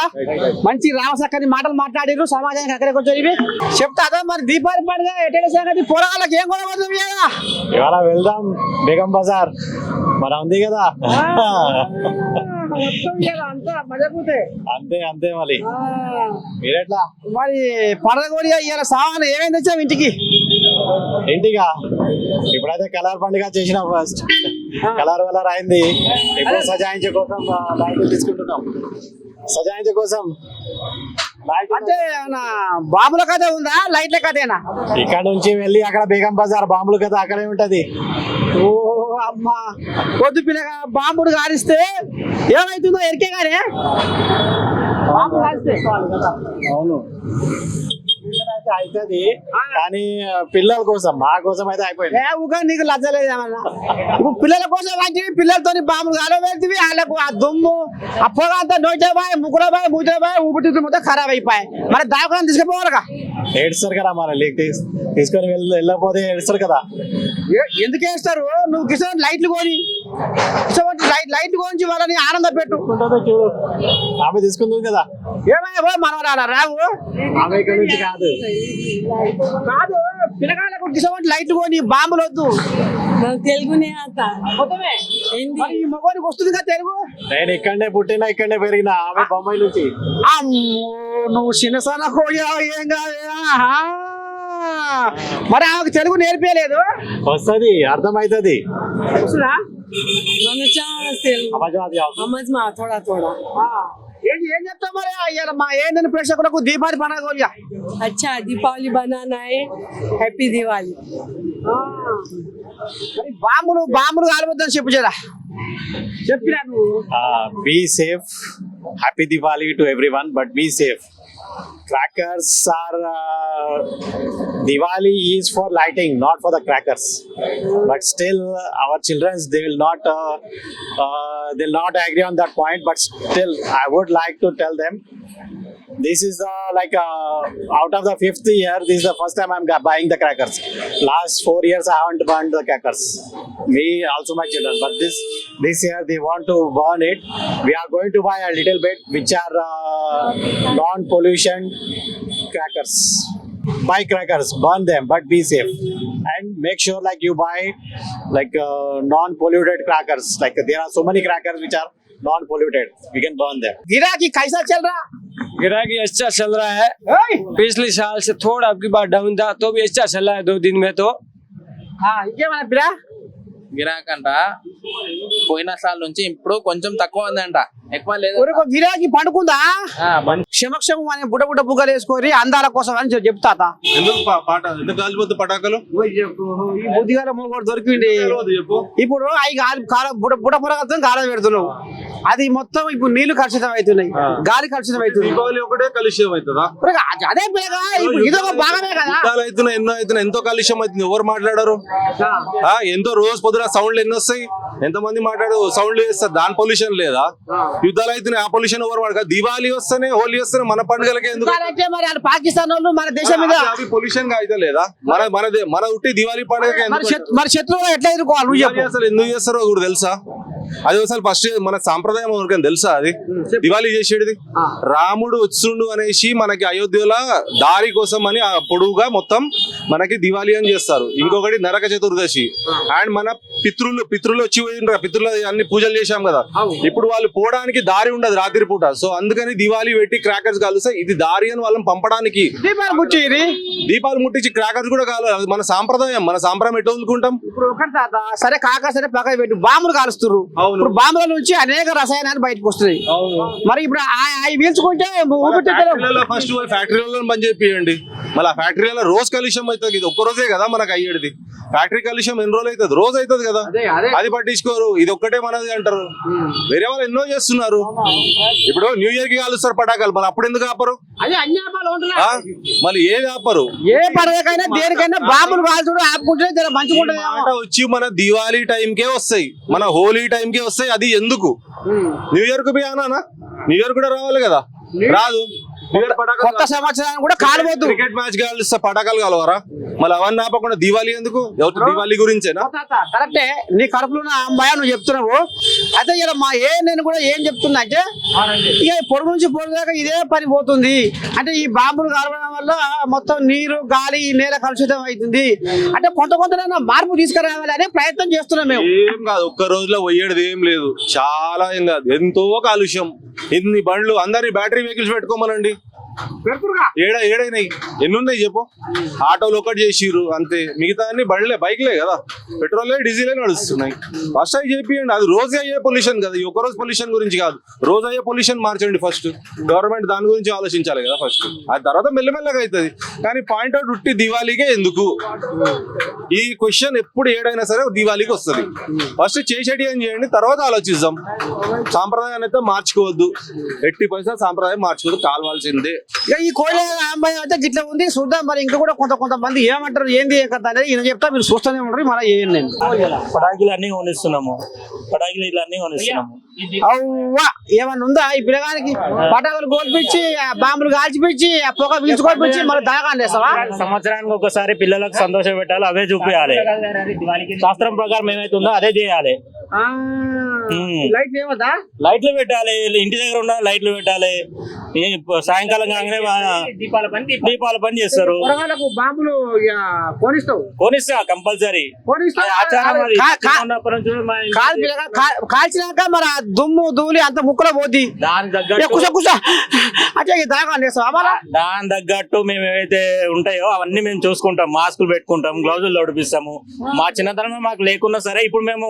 [SPEAKER 1] మంచి రామసక్కని మాటలు మాట్లాడిరు, సమాజానికి అక్కడికి వచ్చి ఇవి చెప్తా. మరి దీపావళి పండుగ ఎట్లా సంగతి? పోరాళ్ళకి ఏం కొనబడుతుంది కదా?
[SPEAKER 7] ఇవాళ వెళ్దాం బేగం బజార్, మన ఉంది కదా. అంతే అంతే మరి మీరెట్లా?
[SPEAKER 1] మరి పండుగ కూడా ఇవాళ సామాను ఏమేమి తెచ్చావు ఇంటికి?
[SPEAKER 7] ఇంటిగా ఇప్పుడైతే కలర్ పండుగ చేసిన, ఫస్ట్ కలర్ అయింది. ఇప్పుడు సజాయించే కోసం లైట్లు తీసుకుంటున్నాం, సజాయించే కోసం.
[SPEAKER 1] అంటే బాంబుల కథ ఉందా, లైట్ల కథేనా?
[SPEAKER 7] ఇక్కడ నుంచి వెళ్ళి అక్కడ బేగం బజార్ బాంబుల కథ అక్కడే ఉంటది.
[SPEAKER 1] ఓ అమ్మా, పొద్దు పిల్లగా బాంబుడు కారిస్తే ఏమైతుందో ఎరికే గానే బాంబు కారిస్తే.
[SPEAKER 7] అవును
[SPEAKER 9] అయితే అవుతుంది కానీ పిల్లల కోసం మా కోసం అయితే అయిపోయింది.
[SPEAKER 1] ఊగా నీకు లచ్చలేదు ఏమన్నా. ఇప్పుడు పిల్లల కోసం మంచి పిల్లలతో బాంబులు కాలబెడితే వాళ్ళకు ఆ దుమ్ము ఆ పొగ అంతా నోటేబాయి ముగ్గురబాయి మూటేబాయి ఊపిరితిత్తులు మొత్తం ఖరాబ్ అయిపోయాయి. మరి దావకాన్ని తీసుకుపోవాలిగా.
[SPEAKER 9] ఏడుస్తారు కదా మన తీసుకొని వెళ్ళకపోతే ఏడుస్తారు కదా.
[SPEAKER 1] ఎందుకు వేస్తారు? నువ్వు కిసాన్ లైట్లు కొని లైట్లు కొని వాళ్ళని ఆనందం పెట్టు.
[SPEAKER 9] చూడు ఆమె తీసుకుంటుంది కదా.
[SPEAKER 1] ఏమైనా మనవరాలా రావు
[SPEAKER 9] ఆమె ఇక్కడ నుంచి కాదు
[SPEAKER 1] కాదు పిల్లగాళ్ళకు కిసాన్ లైట్లు కొని బాంబులు వద్దు.
[SPEAKER 10] తెలుగునే आता
[SPEAKER 1] మరి ఈ మగవానికి వస్తుంది కదా తెలుగు.
[SPEAKER 9] నేను ఇక్కడనే పుట్టినా ఇక్కడనే పెరిగినా. ఆమె బొమ్మాయి నుంచి.
[SPEAKER 1] అమ్మో నువ్వు చిన్నసన కోయా ఏం కాదా. మరి ఆమెకు తెలుగు నేర్పించలేదు.
[SPEAKER 9] వస్తుంది అర్థమవుతుంది.
[SPEAKER 1] వస్తుందా?
[SPEAKER 10] મને ચાસ తెలుగు સમજ માં થોડા થોડા.
[SPEAKER 1] ఏం చెప్తావు మరి ఇవాళ మా ఏందని ప్రేక్షకులకు దీపావళి పండుగ కోరిగా.
[SPEAKER 10] अच्छा दीपावली बनाना है हैप्पी दिवाली.
[SPEAKER 1] మరి బాంబులు కాలవద్దని చెప్పు జరా. చెప్పినా నువ్వు.
[SPEAKER 9] Be safe. Happy Diwali to everyone but be safe. Crackers are Diwali is for lighting, not for the crackers. But still, our children they'll not agree on that point. But still, I would like to tell them this is out of the 5th year, this is the first time I'm buying the crackers. Last 4 years I haven't burned the crackers. Me also my children, but this year they want to burn it. We are going to buy a little bit which are non-pollution crackers. Buy crackers, burn them, but be safe and make sure like you buy non-polluted crackers. Like there are so many crackers which are non-polluted. We can burn them.
[SPEAKER 1] गिराकी कैसा चल रहा?
[SPEAKER 11] गिराकी अच्छा चल रहा है. पिछले साल से थोड़ा अब की बार डाउन था तो भी अच्छा चल रहा है 2 दिन में तो.
[SPEAKER 1] ఇంకేమన్నా పిరా
[SPEAKER 12] గిరాకంట పోయిన సార్ నుంచి ఇప్పుడు కొంచెం తక్కువ ఉందంట, ఎక్కువ లేదు.
[SPEAKER 1] గిరాకి పండుకుందా? క్షమక్షమం అనే బుడ్డ బుగ్గలు వేసుకొని అందాల కోసం అని చెప్తా.
[SPEAKER 3] ఎందుకు ఎందుకు కాలిపోతే పటాకలు
[SPEAKER 1] ఈ బుద్ధిగాల మూడు దొరికింది. ఇప్పుడు అవి బుడ్డ పొరగలతో గాలి పెడుతున్నావు. అది మొత్తం ఇప్పుడు నీళ్లు కలుషితం అవుతున్నాయి, గాలి కలుషితం అవుతుంది.
[SPEAKER 3] దీపావళి ఒకటే కలుషితం అవుతుందా?
[SPEAKER 1] అదే పిల్లగా ఇదొక భాగమే కదా.
[SPEAKER 3] అవుతున్నాయి ఎన్నో అవుతున్నాయి, ఎంతో కాలుష్యం అవుతుంది. ఎవరు మాట్లాడారు? ఎంతో రోజు పొద్దున సౌండ్లు ఎన్ని వస్తాయి, ఎంతమంది మాట్లాడు సౌండ్లు చేస్తారు. దాని పొల్యూషన్ లేదా? యుద్ధాలు అవుతున్నాయి, ఆ పొల్యూషన్ ఎవరు మాట్లాడు? దీపావళి వస్తేనే హోలీ వస్తేనే మన పండుగలకే ఎందుకు?
[SPEAKER 1] మరి పాకిస్తాన్ వాళ్ళు మన దేశం మీద
[SPEAKER 3] పొల్యూషన్ గా అయితే లేదా? మన ఉట్టి దివాళీ పండుగ
[SPEAKER 1] మరి శత్రువు ఎట్లా ఎదుర్కోవాలి?
[SPEAKER 3] అసలు ఎందుకు చేస్తారో కూడా తెలుసా? అది అసలు ఫస్ట్ మన సాంప్రదాయం ఎవరికైనా తెలుసా? అది దివాళీ చేసేది రాముడు వచ్చుండు అనేసి మనకి అయోధ్యలో దారి కోసం అని పొడుగుగా మొత్తం మనకి దివాళీ అని చేస్తారు. ఇంకొకటి నరక చతుర్దశి. అండ్ మన పితృలు వచ్చి పితృలు అన్ని పూజలు చేశాం కదా, ఇప్పుడు వాళ్ళు పోవడానికి దారి ఉండదు రాత్రి పూట. సో అందుకని దివాళీ పెట్టి క్రాకర్స్ కాలుస్తాయి. ఇది దారి అని వాళ్ళని పంపడానికి దీపాలు ముట్టించి క్రాకర్స్ కూడా కావాలి. మన సాంప్రదాయం ఎట్లా వదులుకుంటాం?
[SPEAKER 1] సరే కాక సరే పక్క పెట్టి బాంబులు కాలుస్తారు. ఇప్పుడు బాంబుల నుంచి అనేక రసాయనాలు బయటకు వస్తున్నాయి. మరి ఇప్పుడు అవి పీల్చుకుంటే
[SPEAKER 3] ఫస్ట్ ఫ్యాక్టరీలలో పని చేపియండి. మళ్ళీ ఆ ఫ్యాక్టరీలో రోజు కాలుష్యం అవుతుంది. ఇది ఒక్క రోజే కదా మనకు అయ్యేది. ఫ్యాక్టరీ కాలుష్యం ఎన్ని రోజులు అవుతుంది? రోజు అవుతుంది కదా. అది పట్టించుకోరు. ఇది ఒక్కటే మనది అంటారు. వేరే వాళ్ళు ఎన్నో చేస్తున్నారు. ఇప్పుడు న్యూ ఇయర్ కి కాలుస్తారు పటాకాలు, మరి అప్పుడు ఎందుకు ఆపరు? మళ్ళీ ఏది ఆపరు?
[SPEAKER 1] ఏ పండుగకైనా దేనికైనా బాంబులు కాల్చడం ఆపుకుంటే మంచిగా
[SPEAKER 3] వచ్చి మన దివాళీ టైంకే వస్తాయి, మన హోలీ టైంకే వస్తాయి. అది ఎందుకు? న్యూ ఇయర్ కు పోయానా? న్యూ ఇయర్ కూడా రావాలి కదా, రాదు.
[SPEAKER 1] కొత్త సంవత్సరాన్ని కూడా కాలవద్దు.
[SPEAKER 3] Cricket match కాలుస్తా పటాకాలు కాలవరా? మళ్ళీ అవన్నీ ఆపకుండా దివాళీ ఎందుకు? దివాళీ గురించేనా?
[SPEAKER 1] కరెక్టే, నీ కడుపులో ఉన్న అమ్మాయి నువ్వు చెప్తున్నావు. అయితే ఇలా మా నేను కూడా ఏం చెప్తున్నా అంటే ఇక పొడుగు నుంచి పొడుగు దాకా ఇదే పని పోతుంది. అంటే ఈ బాంబులు కాలవడం వల్ల మొత్తం నీరు గాలి నేల కలుషితం అవుతుంది. అంటే కొంత మార్పు తీసుకురావాలి అనే ప్రయత్నం చేస్తున్నాం మేము.
[SPEAKER 3] ఏం కాదు, ఒక్క రోజులో పోయేది ఏం లేదు. చాలా ఏం కాదు, ఎంతో కాలుష్యం. ఇన్ని బండ్లు అందరి బ్యాటరీ వెహికల్స్ పెట్టుకోమనండి. ఏడైనాయి ఎన్ని ఉన్నాయి చెప్పు? ఆటోలు ఒకటి చేసిర్రు అంతే, మిగతా అన్ని బండ్లే బైక్లే కదా, పెట్రోలే డీజిలే నడుస్తున్నాయి. ఫస్ట్ అవి చేపియండి. అది రోజు అయ్యే పొల్యూషన్ కదా, ఈ ఒక్కరోజు పొల్యూషన్ గురించి కాదు, రోజు అయ్యే పొల్యూషన్ మార్చండి. ఫస్ట్ గవర్నమెంట్ దాని గురించి ఆలోచించాలి కదా ఫస్ట్. ఆ తర్వాత మెల్లమెల్లగా అవుతుంది. కానీ పాయింట్ అవుట్ ఉట్టి దివాళీకే ఎందుకు? ఈ క్వశ్చన్ ఎప్పుడు ఏడైనా సరే దివాళీకి వస్తుంది. ఫస్ట్ చేసేటి ఏం చేయండి, తర్వాత ఆలోచిద్దాం. సాంప్రదాయాన్ని అయితే మార్చుకోవద్దు, 80% సాంప్రదాయం మార్చుకోవద్దు. కాల్వాల్సి
[SPEAKER 12] చూడాల్సిందే.
[SPEAKER 1] ఇక ఈ కోయిల అమ్మాయి అయితే గిట్ల ఉంది చూద్దాం మరి. ఇంకా కూడా కొంతమంది ఏమంటారు ఏంది ఏ కథ అనేది ఈయన చెప్తా, మీరు చూస్తూనే ఉంటారు. మన ఏం నేను
[SPEAKER 5] పటాకులు అన్ని కొనిస్తున్నాము, పటాకులు ఇల్లు అన్ని కొనిస్తున్నాము.
[SPEAKER 1] అవ్వా ఏమన్నా ఉందా ఈ పిల్లగానికి? పటాకులు కోల్పించి బాంబులు కాల్చిపించి పొగ పీల్చుకోల్పించి మరి దాగాన్ని వేస్తావా?
[SPEAKER 5] సంవత్సరానికి ఒకసారి పిల్లలకు సంతోషం పెట్టాలి, అవే చూపించాలి. శాస్త్రం ప్రకారం ఏమైతుందో అదే చేయాలి.
[SPEAKER 1] లైట్లు ఏమదా?
[SPEAKER 5] లైట్లు పెట్టాలి, ఇంటి దగ్గర ఉన్న లైట్లు పెట్టాలి. సాయంకాలం కాగానే దీపాల పని చేస్తారు.
[SPEAKER 1] బాంబులు
[SPEAKER 5] కొనిస్తా కంపల్సరీ ఆచారం.
[SPEAKER 1] కాల్చినాక మరి ఆ దుమ్ము ధూళి అంత ముక్కలో పోద్ది.
[SPEAKER 5] దాని తగ్గట్టు దాని తగ్గట్టు మేము ఏవైతే ఉంటాయో అవన్నీ మేము చూసుకుంటాం. మాస్కులు పెట్టుకుంటాం, గ్లౌజులు తొడిపిస్తాము. మా చిన్నతనం మాకు లేకున్నా సరే ఇప్పుడు మేము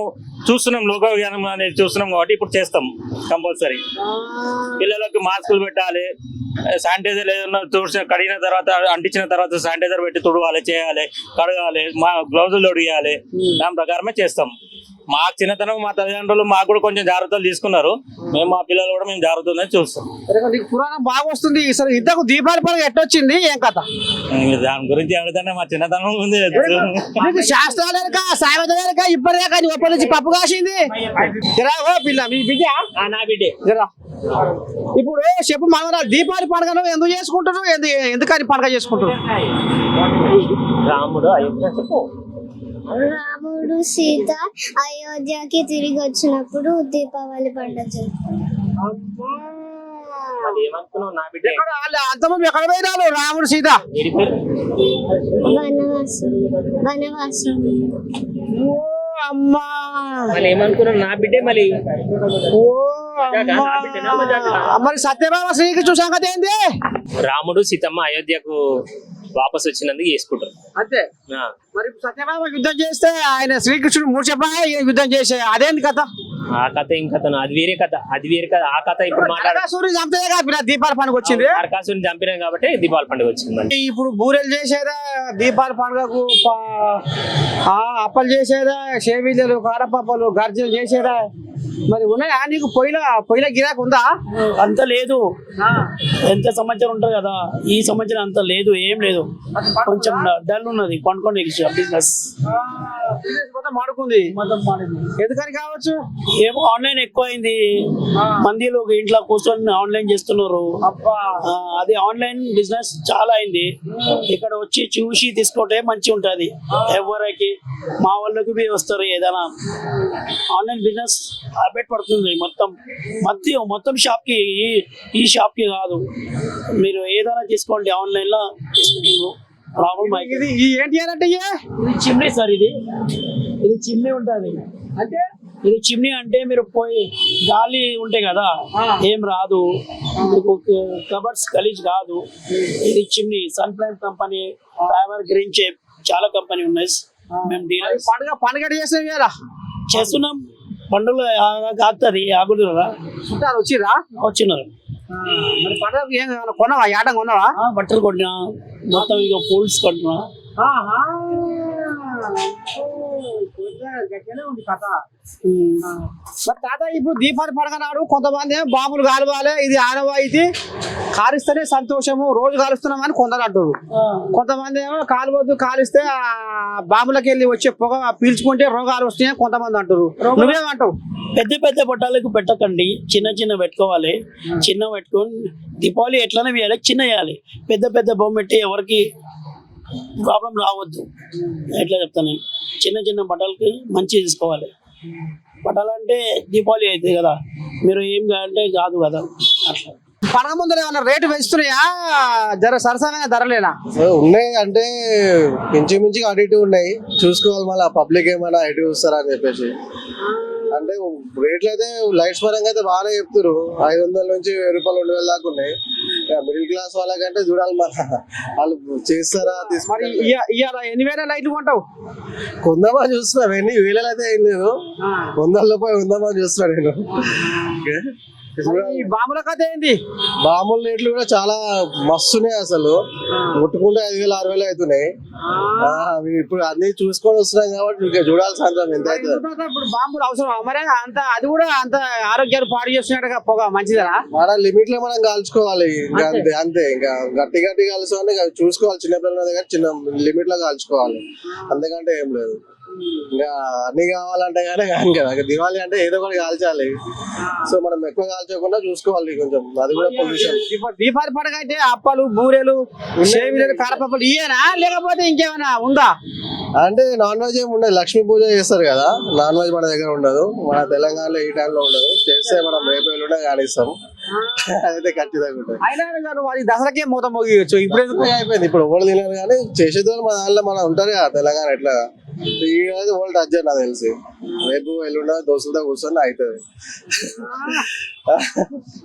[SPEAKER 5] చూస్తున్నాం, లోక విజ్ఞానం అనేది చూస్తున్నాం కాబట్టి ఇప్పుడు చేస్తాం కంపల్సరీ. పిల్లలకు మాస్కులు పెట్టాలి, శానిటైజర్ ఏదైనా కడిగిన తర్వాత అంటించిన తర్వాత శానిటైజర్ పెట్టి తుడవాలి, చేయాలి, కడగాలి, మా గ్లౌజులు తొడిగాలి. దాని ప్రకారమే చేస్తాం. మా చిన్నతనం మా తల్లిదండ్రులు మాకు కూడా కొంచెం జాగ్రత్తలు తీసుకున్నారు. మేము మా పిల్లలు కూడా మేము జాగ్రత్తగా చూస్తాం.
[SPEAKER 1] పురాణం బాగా వస్తుంది. ఇంతకు దీపావళి పండుగ ఎట్టొచ్చింది, ఏం కథ?
[SPEAKER 5] దాని గురించి అడుగుతానే మా చిన్నతనం ఉంది.
[SPEAKER 1] శాస్త్రాలు సాయంత్రం ఇప్పటిదాకా నీ ఒప్పటి నుంచి పప్పు కాసింది. పిల్ల మీ బిడ్డ
[SPEAKER 5] నా బిడ్డే.
[SPEAKER 1] ఇప్పుడు చెప్పు మన దీపావళి పండుగను ఎందుకు చేసుకుంటారు, ఎందుకని పండుగ చేసుకుంటారు?
[SPEAKER 5] రాముడు అయోధ్య చెప్పు.
[SPEAKER 6] రాముడు సీత అయోధ్యకి తిరిగి వచ్చినప్పుడు దీపావళి పండుగ
[SPEAKER 1] అంతమంది ఎక్కడ పోయినారు? రాముడు సీత
[SPEAKER 6] వనవాసం.
[SPEAKER 1] అమ్మా
[SPEAKER 11] ఏమనుకున్నావు? నా బిడ్డే మళ్ళీ.
[SPEAKER 1] మరి సత్యభామ శ్రీకృష్ణుడు సంగతి ఏంది?
[SPEAKER 11] రాముడు సీతమ్మ అయోధ్యకు వాపస్ వచ్చినందుకు చేసుకుంటారు
[SPEAKER 1] అంతే. మరి సత్యభామ యుద్ధం చేస్తే ఆయన శ్రీకృష్ణుడు మూడు చెప్పగా యుద్ధం చేసే అదేంది కథ?
[SPEAKER 11] ఆ కథ ఏం కథ? అది వేరే కథ, అది వేరే కథ. ఆ కథ ఇప్పుడు
[SPEAKER 1] నరకాసురుని చంపేదే కాబట్టి దీపావళి పండుగ వచ్చింది.
[SPEAKER 11] నరకాసురుని చంపినాం కాబట్టి దీపావళి పండుగ వచ్చింది.
[SPEAKER 1] ఇప్పుడు బూరెలు చేసేదా దీపావళి పండుగకు? అప్పలు చేసేదా? షేవీలు, కారపప్పలు, గర్జలు చేసేదా? మరి ఉన్నాయా నీకు? పొయ్యిల గిరాకు ఉందా?
[SPEAKER 13] అంత లేదు. ఎంత సంవత్సరం ఉంటుంది కదా, ఈ సంవత్సరం అంత లేదు, ఏం లేదు. కొంచెం డల్ ఉన్నది. కొనుక్కోండి బిజినెస్
[SPEAKER 1] మాడుకుంది. ఎందుకని కావచ్చు?
[SPEAKER 13] ఏమో ఆన్లైన్ ఎక్కువ అయింది. మందిలో ఇంట్లో కూర్చొని ఆన్లైన్ చేస్తున్నారు. అది ఆన్లైన్ బిజినెస్ చాలా అయింది. ఇక్కడ వచ్చి చూసి తీసుకుంటే మంచి ఉంటది. ఎవరికి మా వాళ్ళకి వస్తారు. ఏదైనా ఆన్లైన్ బిజినెస్ హ్యాబిట్ పడుతుంది. మొత్తం షాప్ కి, ఈ షాప్ కి కాదు. మీరు ఏదైనా తీసుకోండి ఆన్లైన్ లో ప్రాబ్లం.
[SPEAKER 1] ఇది ఏంటి అంటే
[SPEAKER 13] ఇది చిమ్నీ సార్. ఇది చిమ్నీ ఉంటుంది. అంటే ఇది చిమ్నీ అంటే మీరు పోయి గాలి ఉంటాయి కదా, ఏం రాదు మీకు. కబర్స్ గలీజ్ కాదు. ఇది chimney. Sunflame company, Faber green shape, చాలా కంపెనీ ఉన్నాయి. మేము
[SPEAKER 1] పండుగ
[SPEAKER 13] చేస్తున్నాం. పండుగ ఆగుతుంది, ఆగుడు కదా.
[SPEAKER 1] చుట్టాలు వచ్చినారు. మరి పండుగ ఏం కొన్నావా? యాటం కొన్నావా?
[SPEAKER 13] బట్టలు కొట్టినా, మొత్తం ఇక పూల్స్ కొట్టినా.
[SPEAKER 1] మరి తాత ఇప్పుడు దీపావళి పండుగ నాడు కొంతమంది బాంబులు కాలవాలి, ఇది ఆనవాయితీ, కాలిస్తేనే సంతోషము, రోజు కాలుస్తున్నామని కొందరు అంటారు. కొంతమంది ఏమో కాలువద్దు, కాలిస్తే ఆ బాంబులకి వెళ్ళి వచ్చే పొగ పీల్చుకుంటే రోగాలు వస్తాయని కొంతమంది అంటారు. నువ్వేమంటావు?
[SPEAKER 13] పెద్ద బొట్టాలకు పెట్టకండి, చిన్న పెట్టుకోవాలి. చిన్న పెట్టుకొని దీపావళి ఎట్లనే వేయాలి, చిన్న వేయాలి. పెద్ద బొమ్మ పెట్టి ఎవరికి ప్రాబ్లం రావద్దు. ఎట్లా చెప్తాను, చిన్న బట్టలకి మంచి తీసుకోవాలి. బట్టలు అంటే దీపావళి అవుతుంది కదా, మీరు ఏం కావాలంటే కాదు కదా. అట్లా
[SPEAKER 1] పండుగ ముందర ఏమన్నా రేటు పెంచుతున్నాయా? సరసమైన ధరలేనా?
[SPEAKER 7] ఉన్నాయి అంటే ఇంచుమించుగా అటు ఇటు ఉన్నాయి. చూసుకోవాలి మళ్ళీ పబ్లిక్ ఏమైనా ఎటు చూస్తారా అని చెప్పేసి. అంటే రేట్లు అయితే లైట్స్ పరంగా అయితే బాగానే చెప్తారు. 500 నుంచి 1000 రూపాయలు 2000 దాకా ఉన్నాయి. మిడిల్ క్లాస్ వాళ్ళకంటే చూడాలి మళ్ళీ వాళ్ళు చేస్తారా.
[SPEAKER 1] ఎన్ని వేల లైట్లు కొంటావు?
[SPEAKER 7] కొందామని చూస్తున్నా. ఎన్ని వేలలో అయితే ఏం లేదు, 100 రూపాయలు కొందామని చూస్తున్నా నేను.
[SPEAKER 1] ఈ బాంబుల కథ ఏంది?
[SPEAKER 7] బాంబుల రేట్లు కూడా చాలా మస్తున్నాయి అసలు, ముట్టుకుంటే 5,000 6,000 అవుతున్నాయి. అవి ఇప్పుడు అన్ని చూసుకొని వస్తున్నాం కాబట్టి ఇంకా చూడాల్సిన అవసరం ఎంత అవుతుంది.
[SPEAKER 1] ఇప్పుడు బాంబులు అవసరం మరి అంత అది కూడా అంత ఆరోగ్యాలు పాడు చేస్తున్నట్టుగా పొగ మంచిదనా?
[SPEAKER 7] మన లిమిట్ లో మనం కాల్చుకోవాలి, ఇంకా అంతే అంతే. ఇంకా గట్టి కాల్చుకోవాలి, చూసుకోవాలి. చిన్నపిల్లల దగ్గర చిన్న లిమిట్ లో కాల్చుకోవాలి, అంతకంటే ఏం లేదు. ఇంకా అన్ని కావాలంటే కానీ కాదు కదా, దివాళీ అంటే ఏదో ఒకటి కాల్చాలి. సో మనం ఎక్కువ కాల్చకుండా చూసుకోవాలి కొంచెం, అది కూడా పొల్యూషన్.
[SPEAKER 1] దీపావళి పండుగ అంటే అప్పలు బూరెలు సేవియలు కారపప్పులు ఇయేనా లేకపోతే ఇంకేమైనా ఉందా?
[SPEAKER 7] అంటే నాన్ వెజ్ ఏమి ఉండదు, లక్ష్మీ పూజ చేస్తారు కదా, నాన్ వెజ్ మన దగ్గర ఉండదు. మన తెలంగాణలో ఈ టైంలో ఉండదు, చేస్తే మనం రేపు ఎల్లుండే కానిస్తాం, అదైతే ఖచ్చితంగా ఉంటుంది.
[SPEAKER 1] అయినా అది దసరాకే మూత మోగియచ్చు, ఇప్పుడు ఎందుకు
[SPEAKER 7] అయిపోయింది. ఇప్పుడు ఓళ్ళు తినారు కానీ చేసేది వాళ్ళు మన దాంట్లో మనం ఉంటారు కదా తెలంగాణ. ఎట్లా ఈ రోజు ఓల్డ్ అజ్జర్ నాకు తెలిసి, రేపు ఎల్లుండ దోస్తులతో కూర్చొని అవుతుంది.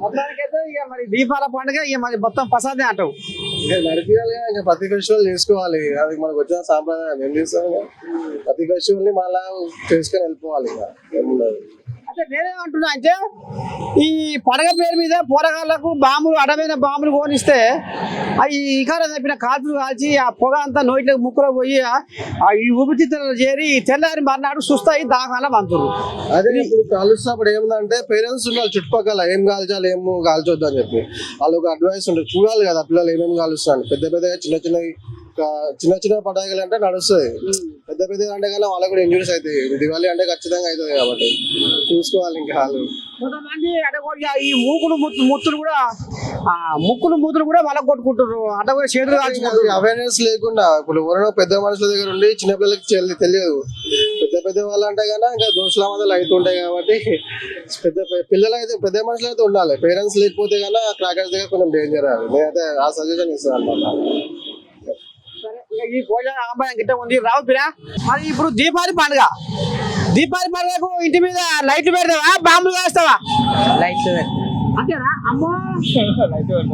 [SPEAKER 1] మొత్తానికైతే ఇక మరి దీపాల పండుగ ఇక మరి మొత్తం ప్రసాదే అంటావు.
[SPEAKER 7] ఇంకా నడిపియాలి, ఇంకా ప్రతి ఫెస్టివల్ చేసుకోవాలి, అది మనకు వచ్చిన సాంప్రదాయం. ఏం చేస్తాం, ప్రతి ఫెస్టివల్ ని మళ్ళా చేసుకొని వెళ్ళిపోవాలి, ఇంకా ఏముండదు.
[SPEAKER 1] అంటే నేనేమంటున్నా అంటే ఈ పండగ పేరు మీద పోరగాళ్లకు బాంబులు అడమైన బాంబులు కోనిస్తే అవి ఇకార తప్పిన కాల్పులు కాల్చి ఆ పొగ అంతా నోట్లో ముక్కులో పోయి ఈ ఊపిరితిత్తులలో చేరి తెల్లారి మర్నాడు సుస్తాయి దాకాల పంతురు.
[SPEAKER 7] అదే ఇప్పుడు కాలుస్తున్నప్పుడు ఏముందంటే పేరెంట్స్ ఉండాలి చుట్టుపక్కల, ఏం కాల్చాలి ఏం కాల్చొద్దు అని చెప్పి వాళ్ళకి అడ్వైస్ ఉంటుంది. చూడాలి కదా పిల్లలు ఏమేమి కాలుస్తారు. పెద్ద పెద్దగా చిన్న చిన్న పండుగలు అంటే నడుస్తుంది, పెద్ద పెద్ద అంటే కానీ వాళ్ళకి కూడా ఇంజురీస్ అవుతాయి. దివాళీ అంటే ఖచ్చితంగా అవుతుంది కాబట్టి చూసుకోవాలి. ఇంకా వాళ్ళు
[SPEAKER 1] కొంతమంది అడగొట్టి ఈ ముక్కులు కూడా వాళ్ళకి కొట్టుకుంటారు, అడ్డ కూడా చేతులు కాల్చుకుంటారు.
[SPEAKER 7] అవేర్నెస్ లేకుండా ఇప్పుడు ఎవరైనా పెద్ద మనుషుల దగ్గర ఉండి చిన్నపిల్లలకి తెలియదు. పెద్ద వాళ్ళు అంటే కన్నా ఇంకా దోషుల మొదలు అవుతుంటాయి కాబట్టి పిల్లలు అయితే పెద్ద మనుషులు అయితే ఉండాలి. పేరెంట్స్ లేకపోతే కన్నా క్రాకర్స్ దగ్గర కొంచెం డేంజర్. అది నేనైతే ఆ సజెషన్ ఇస్తాను అన్నమాట.
[SPEAKER 1] ఈ భోజన ఆంబాయం గిట్ట ఉంది రావుతురా. మరి ఇప్పుడు దీపావళి పండుగకు ఇంటి మీద లైట్లు పెడతావా బాంబులు కాస్తావా?
[SPEAKER 10] లైట్లు
[SPEAKER 1] అంతేనా? అమ్మో